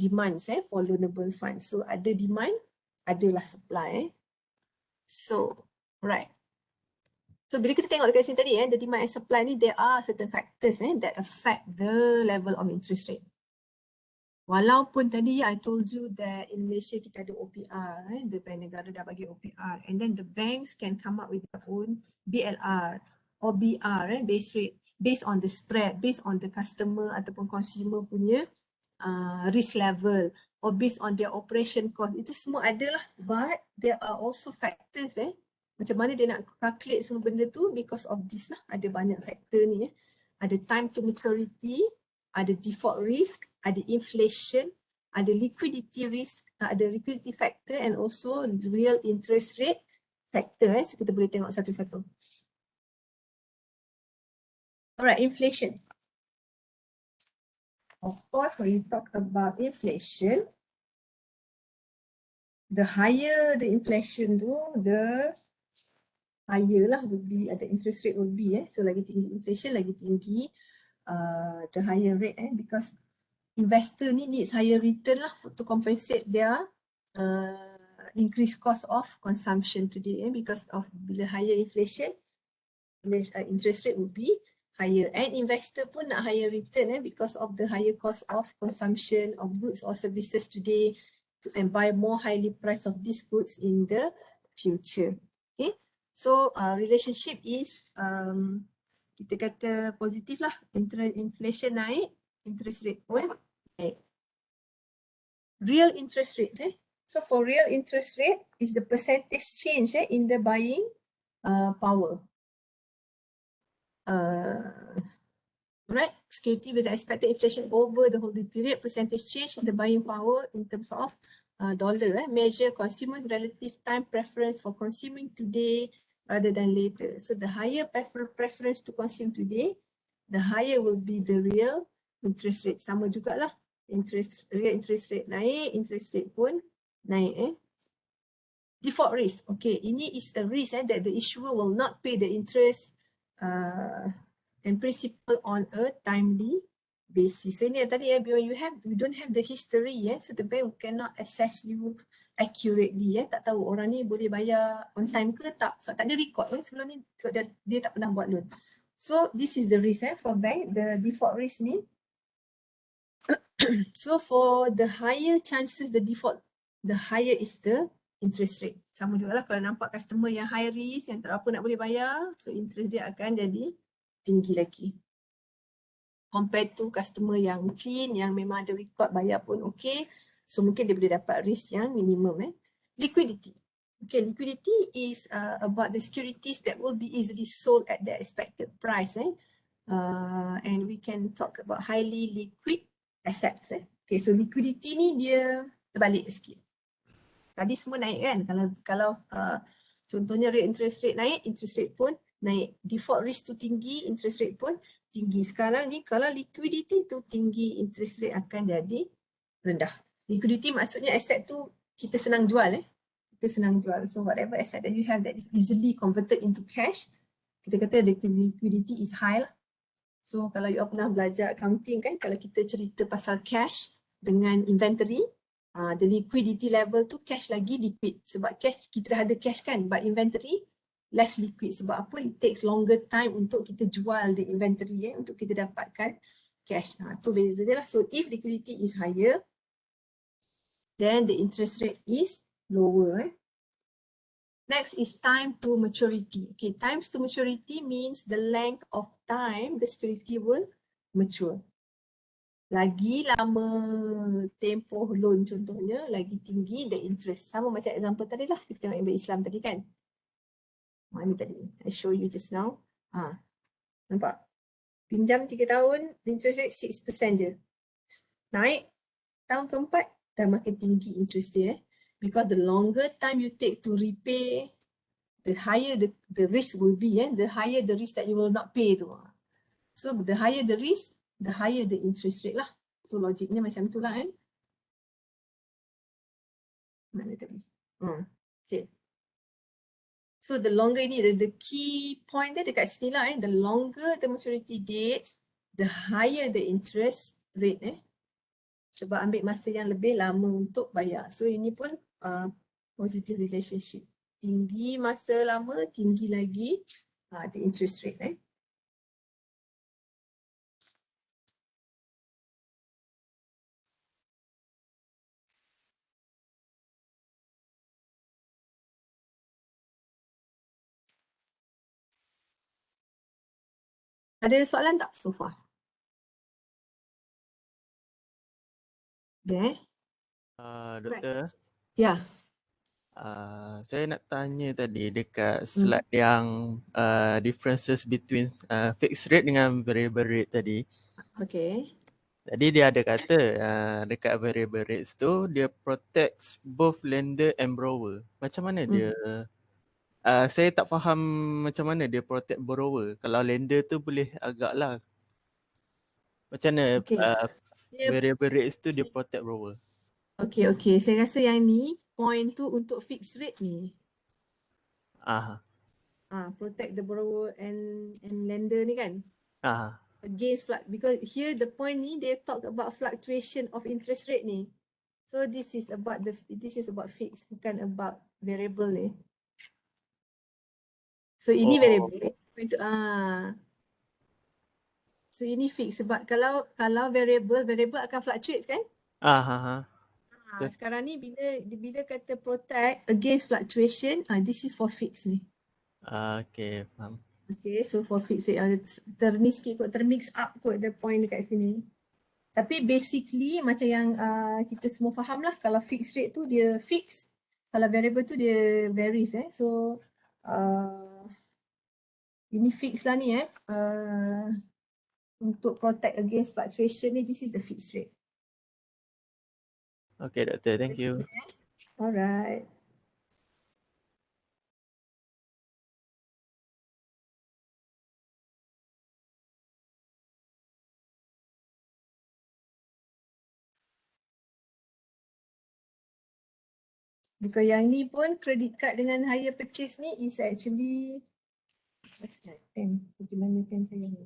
demand for loanable funds. So ada demand, adalah supply. So right. So bila kita tengok dekat sini tadi the demand and supply ni, there are certain factors that affect the level of interest rate. Walaupun tadi I told you that in Malaysia kita ada OPR, the bank negara dah bagi OPR, and then the banks can come up with their own BLR or BR, base rate, based on the spread, based on the customer ataupun consumer punya risk level, or based on their operation cost. Itu semua adalah, but there are also factors macam mana dia nak calculate semua benda tu, because of this lah, ada banyak factor ni ada time to maturity, ada default risk, ada inflation, ada liquidity risk, ada liquidity factor, and also real interest rate factor. So kita boleh tengok satu-satu. Alright, inflation. Of course, when you talk about inflation, the higher the inflation tu, the higher lah will be, the interest rate will be. So lagi tinggi inflation, lagi tinggi the higher rate because investor ni needs higher return lah to compensate their increased cost of consumption today because of bila higher inflation, interest rate will be higher, and investor pun nak higher return because of the higher cost of consumption of goods or services today and buy more highly priced of these goods in the future. Okay, so relationship is kita kata positif lah, inflation naik, interest rate pun naik. Real interest rate so for real interest rate is the percentage change in the buying power. Right, security with the expected inflation over the holding period, percentage change in the buying power in terms of dollar, measure consumer relative time preference for consuming today rather than later. So the higher preference to consume today, the higher will be the real interest rate. Sama jugalah, real interest rate naik, interest rate pun naik. Default risk, okay, ini is a risk that the issuer will not pay the interest and principal on a timely basis. So ini tadi when you don't have the history so the bank cannot assess you accurately tak tahu orang ni boleh bayar on time ke tak, so tak ada record sebelum ni, so dia tak pernah buat loan. So this is the risk for bank, the default risk ni. So for the higher chances the default, the higher is the interest rate. Sama juga lah kalau nampak customer yang high risk, yang tak apa nak boleh bayar, so interest dia akan jadi tinggi lagi. Compared to customer yang clean, yang memang ada record bayar pun okay. So mungkin dia boleh dapat risk yang minimum. Liquidity. Okay, liquidity is about the securities that will be easily sold at the expected price. And we can talk about highly liquid assets. Okay, so liquidity ni dia terbalik sikit. Tadi semua naik kan, kalau contohnya interest rate naik, interest rate pun naik. Default risk tu tinggi, interest rate pun tinggi. Sekarang ni kalau liquidity tu tinggi, interest rate akan jadi rendah. Liquidity maksudnya aset tu kita senang jual. Kita senang jual. So whatever asset that you have that is easily converted into cash, kita kata liquidity is high lah. So kalau you pernah belajar accounting kan, kalau kita cerita pasal cash dengan inventory, the liquidity level tu cash lagi liquid. Sebab cash, kita dah ada cash kan, but inventory less liquid. Sebab apa? It takes longer time untuk kita jual the inventory untuk kita dapatkan cash. Tu beza dia lah. So if liquidity is higher, then the interest rate is lower. Next is time to maturity. Okay, times to maturity means the length of time the security will mature. Lagi lama tempoh loan contohnya, lagi tinggi the interest. Sama macam example tadi lah, kita tengok ambil Islam tadi kan. Ni tadi, I show you just now. Nampak? Pinjam 3 tahun, interest rate 6% je. Naik, tahun keempat, dah makin tinggi interest dia. Because the longer time you take to repay, the higher the risk will be. The higher the risk that you will not pay tu. So the higher the risk, the higher the interest rate lah. So logiknya macam tu lah kan. Mana tadi? Okay. So the longer ini, the key point dia dekat sini lah. The longer the maturity dates, the higher the interest rate. Sebab ambil masa yang lebih lama untuk bayar. So ini pun positive relationship. Tinggi masa lama, tinggi lagi the interest rate. Ada soalan tak so far? Okay. Doktor, Ya. saya nak tanya tadi dekat slide yang differences between fixed rate dengan variable rate tadi. Okay. Tadi dia ada kata dekat variable rates tu dia protects both lender and borrower. Macam mana dia? Saya tak faham macam mana dia protect borrower. Kalau lender tu boleh agaklah. Macam mana variable rates tu dia protect borrower? Okay. Saya rasa yang ni point tu untuk fixed rate ni. Protect the borrower and lender ni kan. Against because here the point ni they talk about fluctuation of interest rate ni. So this is about fixed, bukan about variable ni. So ini variable. So ini fixed sebab kalau variable akan fluctuate kan? Sekarang ni bila kata protect against fluctuation, this is for fixed ni. Okay, faham. Okay, so for fixed rate, termix up kot the point dekat sini. Tapi basically macam yang kita semua faham lah, kalau fixed rate tu dia fix, kalau variable tu dia varies. So ini fix lah ni untuk protect against fluctuation ni, this is the fixed rate. Okay, Doktor, thank you. Alright. Because yang ni pun credit card dengan hire purchase ni is actually bagaimana kan saya ni.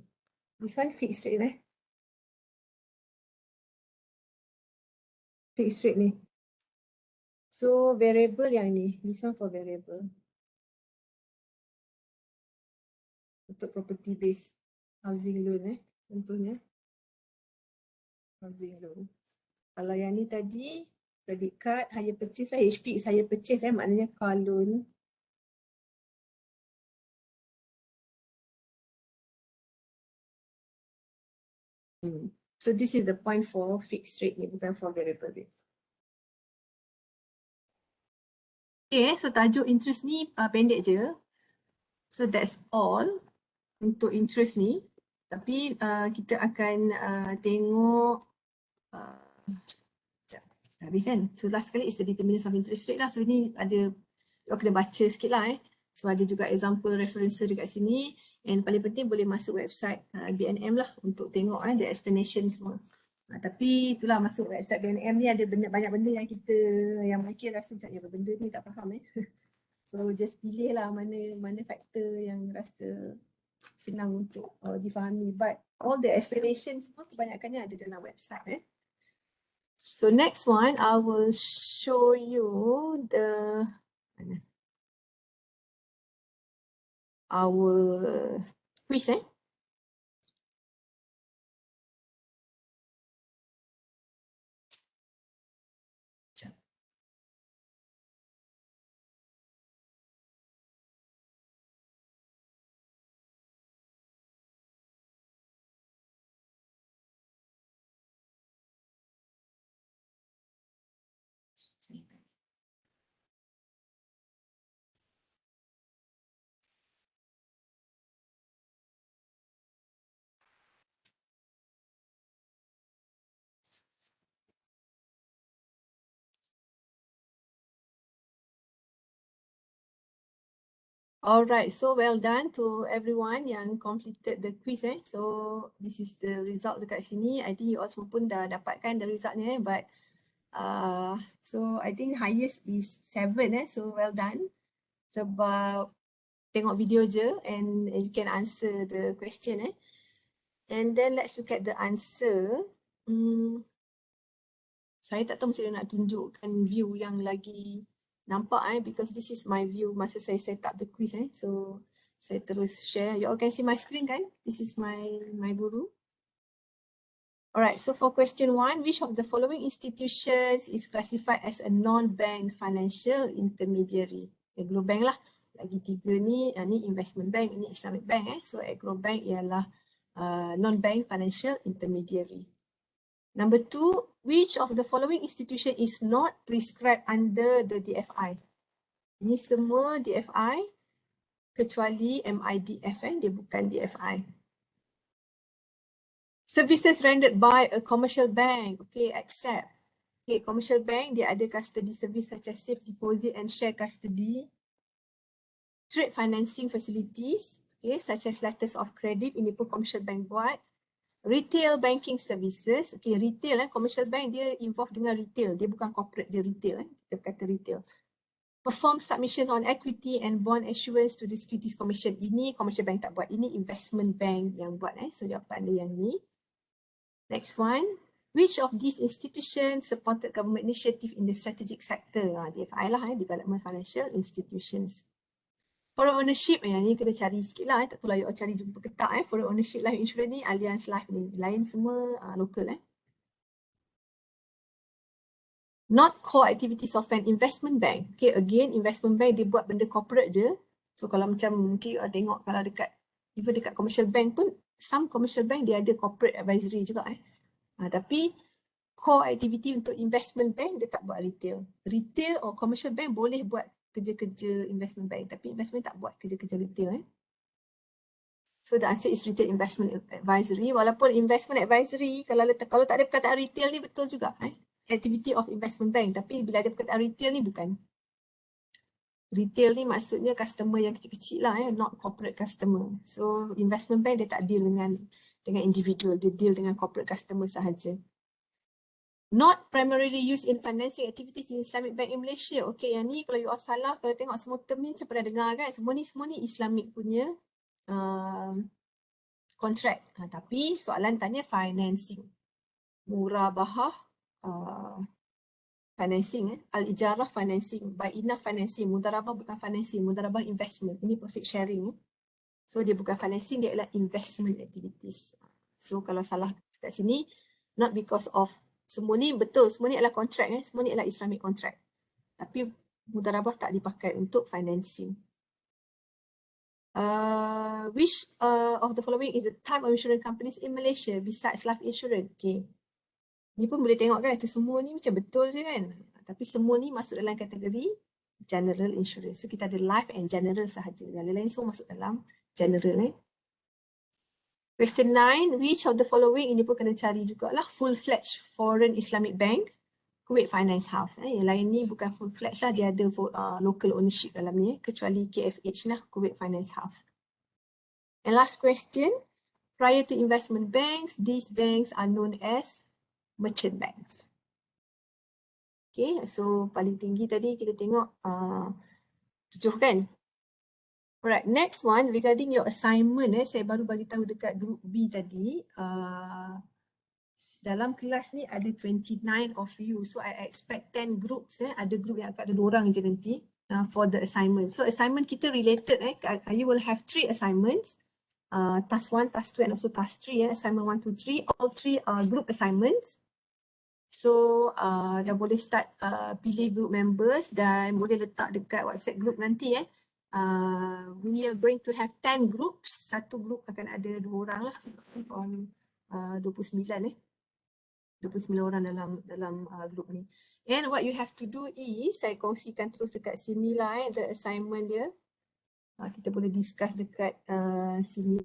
This one fixed rate Fixed rate ni. So variable yang ni, this one for variable. Untuk property based housing loan contohnya. Housing loan. Kalau yang ni tadi credit card, hire purchase lah, HP is hire purchase maknanya car loan. So this is the point for fixed rate ni, bukan for variable rate. Okay, so tajuk interest ni pendek je. So that's all untuk interest ni. Tapi kita akan tengok habis kan. So last kali is the determinants of interest rate lah. So ini ada, you kena baca sikit lah So ada juga example references dekat sini. And paling penting boleh masuk website BNM lah untuk tengok the explanation semua. Tapi itulah masuk website BNM ni ada banyak benda yang kita yang mungkin rasa macam ya benda ni tak faham So just pilih lah mana faktor yang rasa senang untuk difahami. But all the explanations semua kebanyakannya ada dalam website So next one, I will show you our quiz Alright, so well done to everyone yang completed the quiz So this is the result dekat sini. I think you all semua pun dah dapatkan the resultnya but so I think highest is 7 so well done. Sebab tengok video je and you can answer the question And then let's look at the answer. Saya tak tahu macam mana nak tunjukkan view yang lagi nampak because this is my view masa saya set up the quiz So saya terus share. You all can see my screen kan? This is my guru. Alright, so for question 1, which of the following institutions is classified as a non-bank financial intermediary? Agro-bank lah. Lagi 3 ni, ni investment bank, ni Islamic bank So agro-bank ialah non-bank financial intermediary. Number 2, which of the following institution is not prescribed under the DFI? Ini semua DFI kecuali MIDF dia bukan DFI. Services rendered by a commercial bank, okay, accept. Okay, commercial bank dia ada custody service such as safe deposit and share custody. Trade financing facilities, okay, such as letters of credit, ini pun commercial bank buat. Retail banking services, okay, retail commercial bank dia involved dengan retail, dia bukan corporate, dia retail kita kata retail. Perform submission on equity and bond issuance to the Securities Commission, ini commercial bank tak buat, ini investment bank yang buat so jawapan dia yang ni. Next one, which of these institutions supported government initiative in the strategic sector? DFI lah, Development Financial Institutions. Foreign ownership, yang ni kena cari sikit lah. Tak tahu lah you cari jumpa ke tak. Foreign ownership life insurance ni, Allianz Life ni. Lain semua local Not core activities of an investment bank. Okay, again, investment bank dia buat benda corporate je. So kalau macam mungkin tengok kalau dekat, even dekat commercial bank pun, some commercial bank dia ada corporate advisory juga tapi core activity untuk investment bank dia tak buat retail. Retail or commercial bank boleh buat kerja-kerja investment bank tapi investment tak buat kerja-kerja retail So the answer is retail investment advisory. Walaupun investment advisory kalau tak ada perkataan retail ni betul juga activity of investment bank tapi bila ada perkataan retail ni bukan. Retail ni maksudnya customer yang kecil-kecil lah not corporate customer. So investment bank dia tak deal dengan individual, dia deal dengan corporate customer sahaja. Not primarily used in financing activities in Islamic bank in Malaysia. Okay, yang ni kalau you all salah, kalau tengok semua term ni macam pernah dengar kan, semua ni Islamic punya contract. Tapi soalan tanya financing. Murabahah financing, al-ijarah financing, bai'inah financing, mudarabah bukan financing, mudarabah investment. Ini profit sharing. So dia bukan financing, dia adalah investment activities. So kalau salah kat sini, not because of semua ni betul, semua ni adalah contract semua ni adalah Islamic contract. Tapi mudarabah tak dipakai untuk financing. Which of the following is the type of insurance companies in Malaysia besides life insurance? Okay. Ni pun boleh tengok kan, itu semua ni macam betul je kan. Tapi semua ni masuk dalam kategori general insurance. So kita ada life and general sahaja. Yang lain-lain semua masuk dalam general. Question 9, which of the following, ini pun kena cari jugalah, full-fledged foreign Islamic bank, Kuwait Finance House. Yang lain ni bukan full-fledged lah, dia ada local ownership dalam ni, kecuali KFH lah, Kuwait Finance House. And last question, prior to investment banks, these banks are known as merchant banks. Okay, so paling tinggi tadi kita tengok 7 kan. Alright, next one regarding your assignment. Saya baru bagi tahu dekat group B tadi. Dalam kelas ni ada 29 of you. So I expect 10 groups. Ada group yang akan ada 2 orang je nanti for the assignment. So assignment kita related. You will have 3 assignments. Task 1, Task 2 and also Task 3. Assignment 1, 2, 3. All 3 are group assignments. So dah boleh start pilih group members dan boleh letak dekat WhatsApp group nanti. We are going to have 10 groups. Satu group akan ada 2 orang lah. 29 orang dalam group ni. And what you have to do is, saya kongsikan terus dekat sini lah the assignment dia. Kita boleh discuss dekat sini.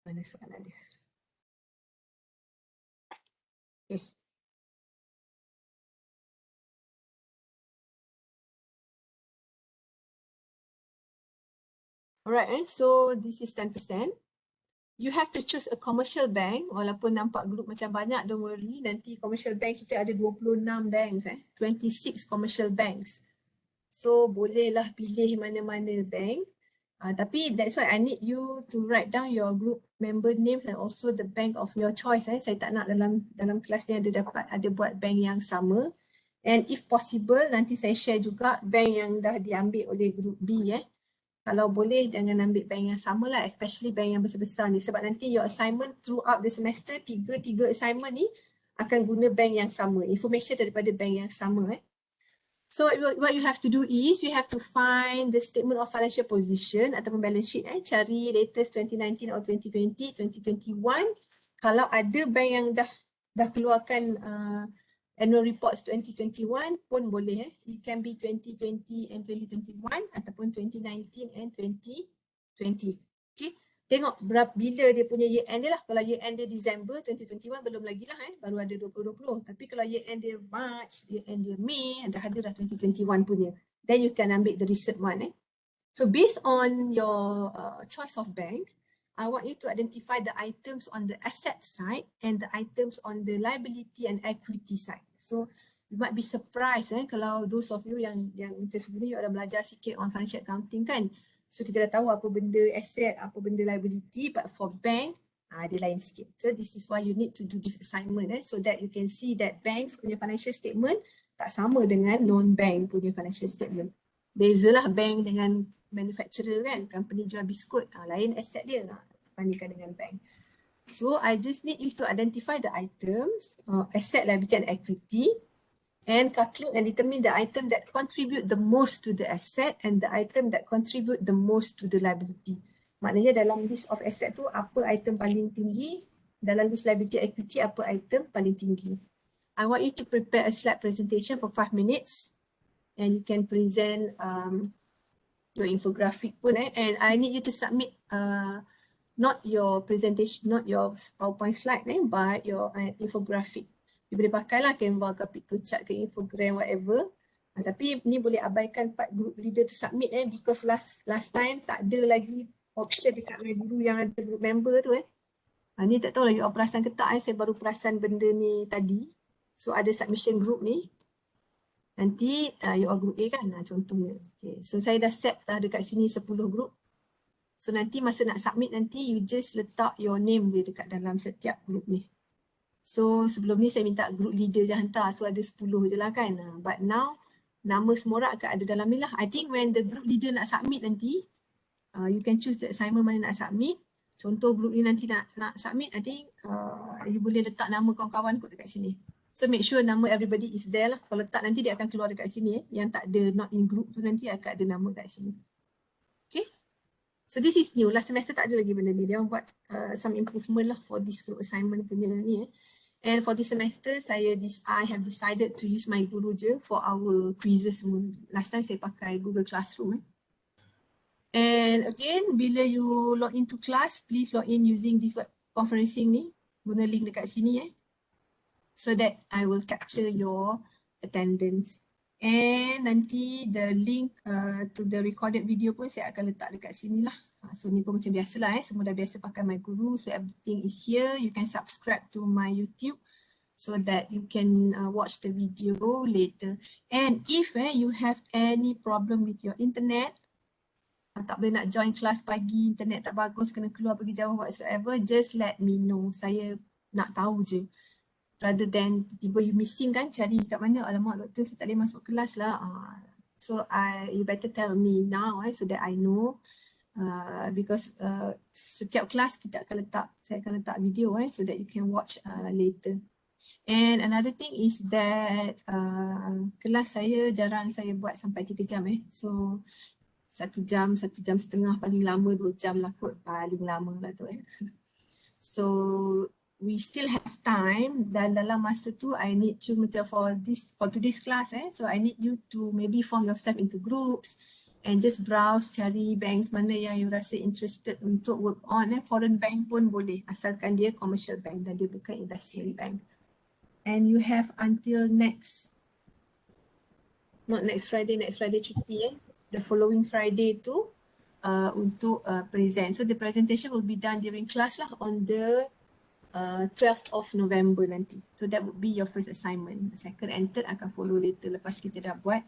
Mana soalan dia? Okay. Alright, so this is 10%. You have to choose a commercial bank. Walaupun nampak group macam banyak, don't worry. Nanti commercial bank kita ada 26 banks. 26 commercial banks. So bolehlah pilih mana-mana bank. Tapi that's why I need you to write down your group member names and also the bank of your choice. Saya tak nak dalam kelas ni ada buat bank yang sama. And if possible, nanti saya share juga bank yang dah diambil oleh group B. Kalau boleh jangan ambil bank yang sama lah, especially bank yang besar-besar ni. Sebab nanti your assignment throughout the semester, tiga assignment ni akan guna bank yang sama. Information daripada bank yang sama. So what you have to do is, you have to find the statement of financial position ataupun balance sheet. Cari latest 2019 or 2020, 2021. Kalau ada bank yang dah keluarkan annual reports 2021 pun boleh. It can be 2020 and 2021 ataupun 2019 and 2020. Okay. Tengok bila dia punya year end dia lah. Kalau year end dia December 2021 belum lagi lah. Baru ada 2020. Tapi kalau year end dia March, year end dia May, dah ada dah 2021 punya. Then you can ambil the recent one. So based on your choice of bank, I want you to identify the items on the asset side and the items on the liability and equity side. So you might be surprised kalau those of you yang macam sebenarnya you ada belajar sikit on financial accounting kan. So kita dah tahu apa benda asset, apa benda liability, but for bank dia lain sikit. So this is why you need to do this assignment so that you can see that banks punya financial statement tak sama dengan non-bank punya financial statement. Bezalah bank dengan manufacturer kan, company jual biskut, lain aset dia bandingkan dengan bank. So I just need you to identify the items, asset, liability and equity, and calculate and determine the item that contribute the most to the asset and the item that contribute the most to the liability. Maknanya dalam list of asset tu apa item paling tinggi, dalam list liability equity apa item paling tinggi. I want you to prepare a slide presentation for 5 minutes and you can present your infographic pun and I need you to submit not your presentation, not your PowerPoint slide but your infographic. You boleh pakai lah Canva ke Pictochart ke Infogram whatever. Tapi ni boleh abaikan part group leader to submit because last time tak ada lagi option dekat guru yang ada group member tu Ni tak tahu lagi you perasan ke tak saya baru perasan benda ni tadi. So ada submission group ni. Nanti you all group A kan contohnya. Okay. So saya dah set dah dekat sini 10 group. So nanti masa nak submit nanti you just letak your name dia dekat dalam setiap group ni. So sebelum ni saya minta group leader je hantar. So ada 10 je lah kan. But now nama semua orang akan ada dalam ni lah. I think when the group leader nak submit nanti, you can choose the assignment mana nak submit. Contoh group ni nanti nak submit, I think you boleh letak nama kawan-kawan kot dekat sini. So make sure nama everybody is there lah. Kalau tak nanti dia akan keluar dekat sini. Yang tak ada not in group tu nanti akan ada nama dekat sini. So this is new. Last semester tak ada lagi benda ni. Dia orang buat some improvement lah for this group assignment punya ni. And for this semester, I have decided to use my guru je for our quizzes semua. Last time saya pakai Google Classroom. And again, bila you log into class, please log in using this web conferencing ni. Guna link dekat sini so that I will capture your attendance. And nanti the link to the recorded video pun saya akan letak dekat sini lah. So ni pun macam biasalah semua dah biasa pakai my guru. So everything is here. You can subscribe to my YouTube so that you can watch the video later. And if you have any problem with your internet, tak boleh nak join kelas pagi, internet tak bagus, kena keluar pergi jauh whatsoever, just let me know. Saya nak tahu je. Rather than tiba-tiba you missing kan, cari kat mana, alamak doktor saya tak boleh masuk kelas lah. So you better tell me now so that I know. Because setiap kelas saya akan letak video so that you can watch later. And another thing is that kelas saya jarang saya buat sampai 3 jam So 1 jam, 1 jam setengah, paling lama 2 jam lah kot, paling lama lah tu So we still have time, dan dalam masa tu I need to macam for today's class so I need you to maybe form yourself into groups and just browse, cari banks mana yang you rasa interested untuk work on. Foreign bank pun boleh, asalkan dia commercial bank dan dia bukan investment bank. And you have until next Friday cuti the following Friday tu untuk present. So the presentation will be done during class lah on the 12th of November nanti. So that would be your first assignment. Second and third akan follow later lepas kita dah buat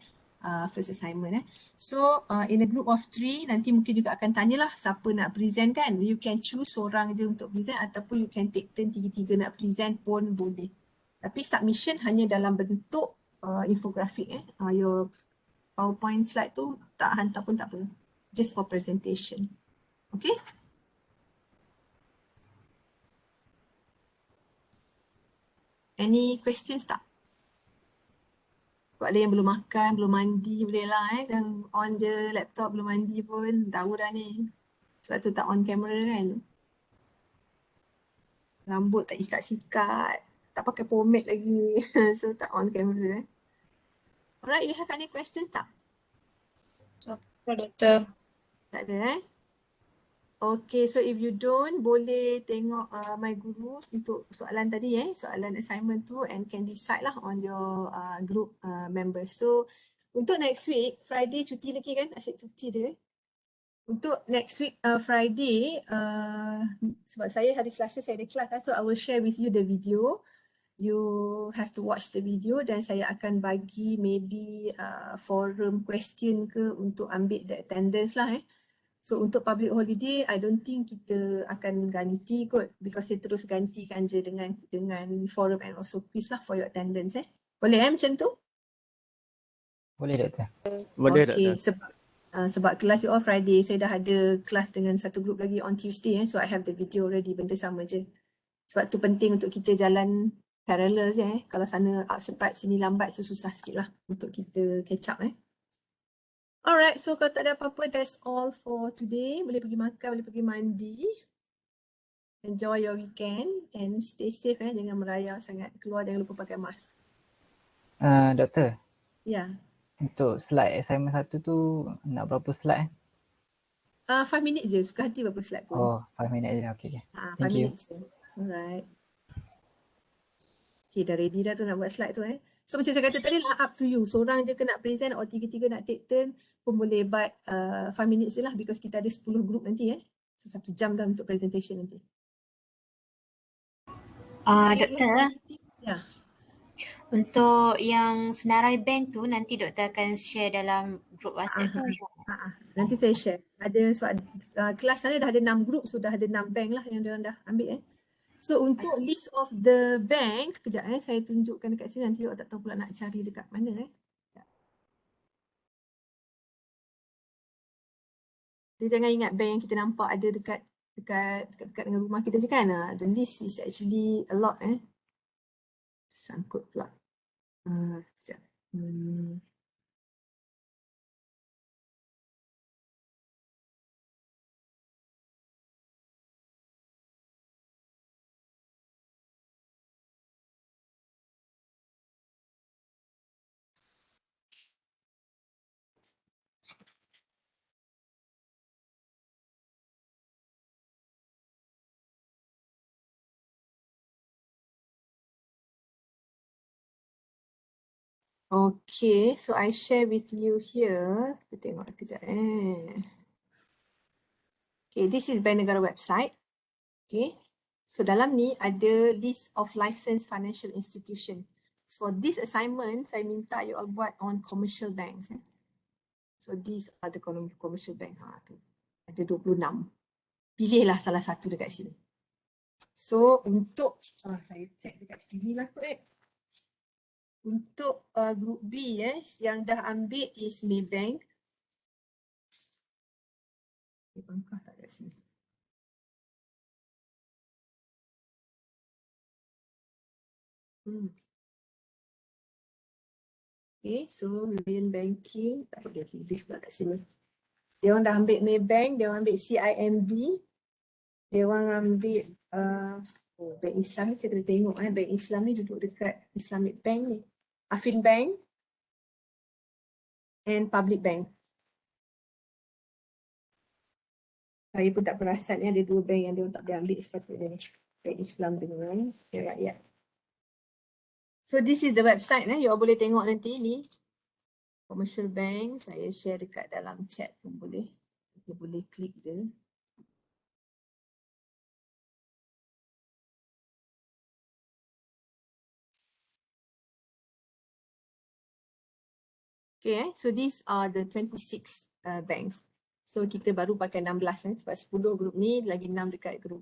first assignment. So in a group of 3 nanti mungkin juga akan tanyalah siapa nak present kan. You can choose seorang je untuk present ataupun you can take turn 3-3 nak present pun boleh. Tapi submission hanya dalam bentuk infografik your PowerPoint slide tu tak hantar pun tak apa. Just for presentation. Okay? Any questions tak? Buat ada yang belum makan, belum mandi boleh lah Dan on je laptop belum mandi pun tahu dah ni. Sebab tu tak on camera kan. Rambut tak ikat-sikat. Tak pakai pomade lagi. So tak on camera Alright, you have any questions tak? Doktor. Tak ada Okay, so if you don't, boleh tengok my guru untuk soalan tadi soalan assignment tu and can decide lah on your group members. So untuk next week, Friday cuti lagi kan? Asyik cuti dia. Untuk next week Friday, sebab saya hari Selasa saya ada kelas so I will share with you the video. You have to watch the video dan saya akan bagi maybe forum question ke untuk ambil the attendance lah So untuk public holiday, I don't think kita akan ganti kot because saya terus gantikan je dengan forum and also quiz lah for your attendance Boleh macam tu? Boleh doktor. Boleh Okay, doktor. sebab kelas you all Friday, saya dah ada kelas dengan satu group lagi on Tuesday so I have the video already, benda sama je. Sebab tu penting untuk kita jalan parallel je Kalau sana cepat, sini lambat, susah sikit lah untuk kita catch up Alright, so kalau tak ada apa-apa, that's all for today. Boleh pergi makan, boleh pergi mandi. Enjoy your weekend and stay safe jangan merayau sangat. Keluar jangan lupa pakai mask. Doktor, Ya. untuk slide assignment 1 tu nak berapa slide 5 minit je, suka hati berapa slide pun. Oh, 5 minit je. Okay. 5 Thank you. minit je. Alright. Okay, dah ready dah tu nak buat slide tu So macam saya kata tadi lah, up to you. Seorang je ke nak present atau 3-3 nak take turn pun boleh, but 5 minit je lah because kita ada 10 group nanti So 1 jam dah untuk presentation nanti. Doktor, Ya. untuk yang senarai bank tu nanti doktor akan share dalam grup WhatsApp ke macam mana? Nanti saya share. Ada sebab kelas sana dah ada 6 group, sudah ada 6 bank lah yang diorang dah ambil So untuk list of the bank, sekejap saya tunjukkan dekat sini, nanti awak tak tahu pula nak cari dekat mana Dia jangan ingat bank yang kita nampak ada dekat dengan rumah kita je kan. The list is actually a lot Sangkut pula. Sekejap. Okay, so I share with you here. Kita tengok kejap Okay, this is Bank Negara website. Okay, so dalam ni ada list of licensed financial institution. So this assignment saya minta you all buat on commercial banks. So these are the commercial bank. Tu. Ada 26. Pilihlah salah satu dekat sini. So untuk saya tag dekat sini lah kot Untuk group B yang dah ambil is Maybank. Bangkah tak kat sini. Okay, so Lion Banking, tak boleh pilih sebab kat sini. Dia orang dah ambil Maybank, dia orang ambil CIMB, dia orang ambil Bank Islam ni saya kena tengok Bank Islam ni duduk dekat Islamic Bank ni. Affin Bank and Public Bank. Saya pun tak perasan ada dua bank yang dia orang tak boleh ambil sepatutnya ni. Bank Islam dengan rakyat. So this is the website you all boleh tengok nanti ni. Commercial bank, saya share dekat dalam chat pun boleh. Kita boleh klik je. Okay, so these are the 26 banks. So kita baru pakai 16 sebab 10 grup ni lagi 6 dekat grup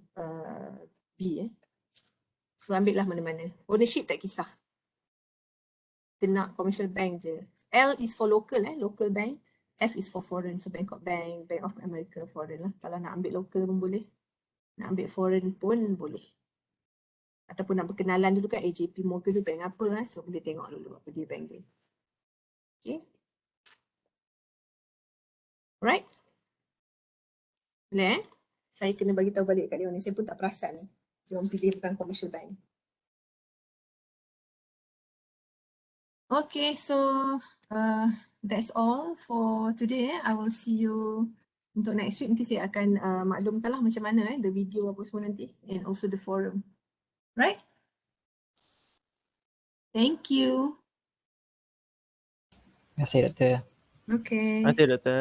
B So ambil lah mana-mana. Ownership tak kisah. Kita nak commercial bank je. L is for local local bank. F is for foreign. So Bangkok Bank, Bank of America, foreign lah. Kalau nak ambil local pun boleh. Nak ambil foreign pun boleh. Ataupun nak berkenalan dulu kan AJP Morgan tu bank apa So boleh tengok dulu apa dia bank dia. Okay. Alright. Boleh Saya kena bagi tahu balik kat dia ni. Saya pun tak perasan. Dia orang pilih bukan commercial bank. Okay, so that's all for today. I will see you untuk next week. Nanti saya akan maklumkan lah macam mana the video apa semua nanti and also the forum. Right? Thank you. Terima kasih, Doktor. Okay. Terima kasih, Doktor.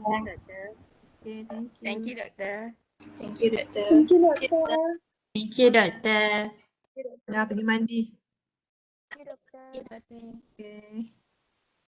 Right. Doktor. Okay, thank you. Thank you, Doktor. Thank you, Doktor. Thank you, Doktor. Thank you, Doktor. Dah pergi mandi. Thank you, Doktor. Thank you, Doktor. Okay.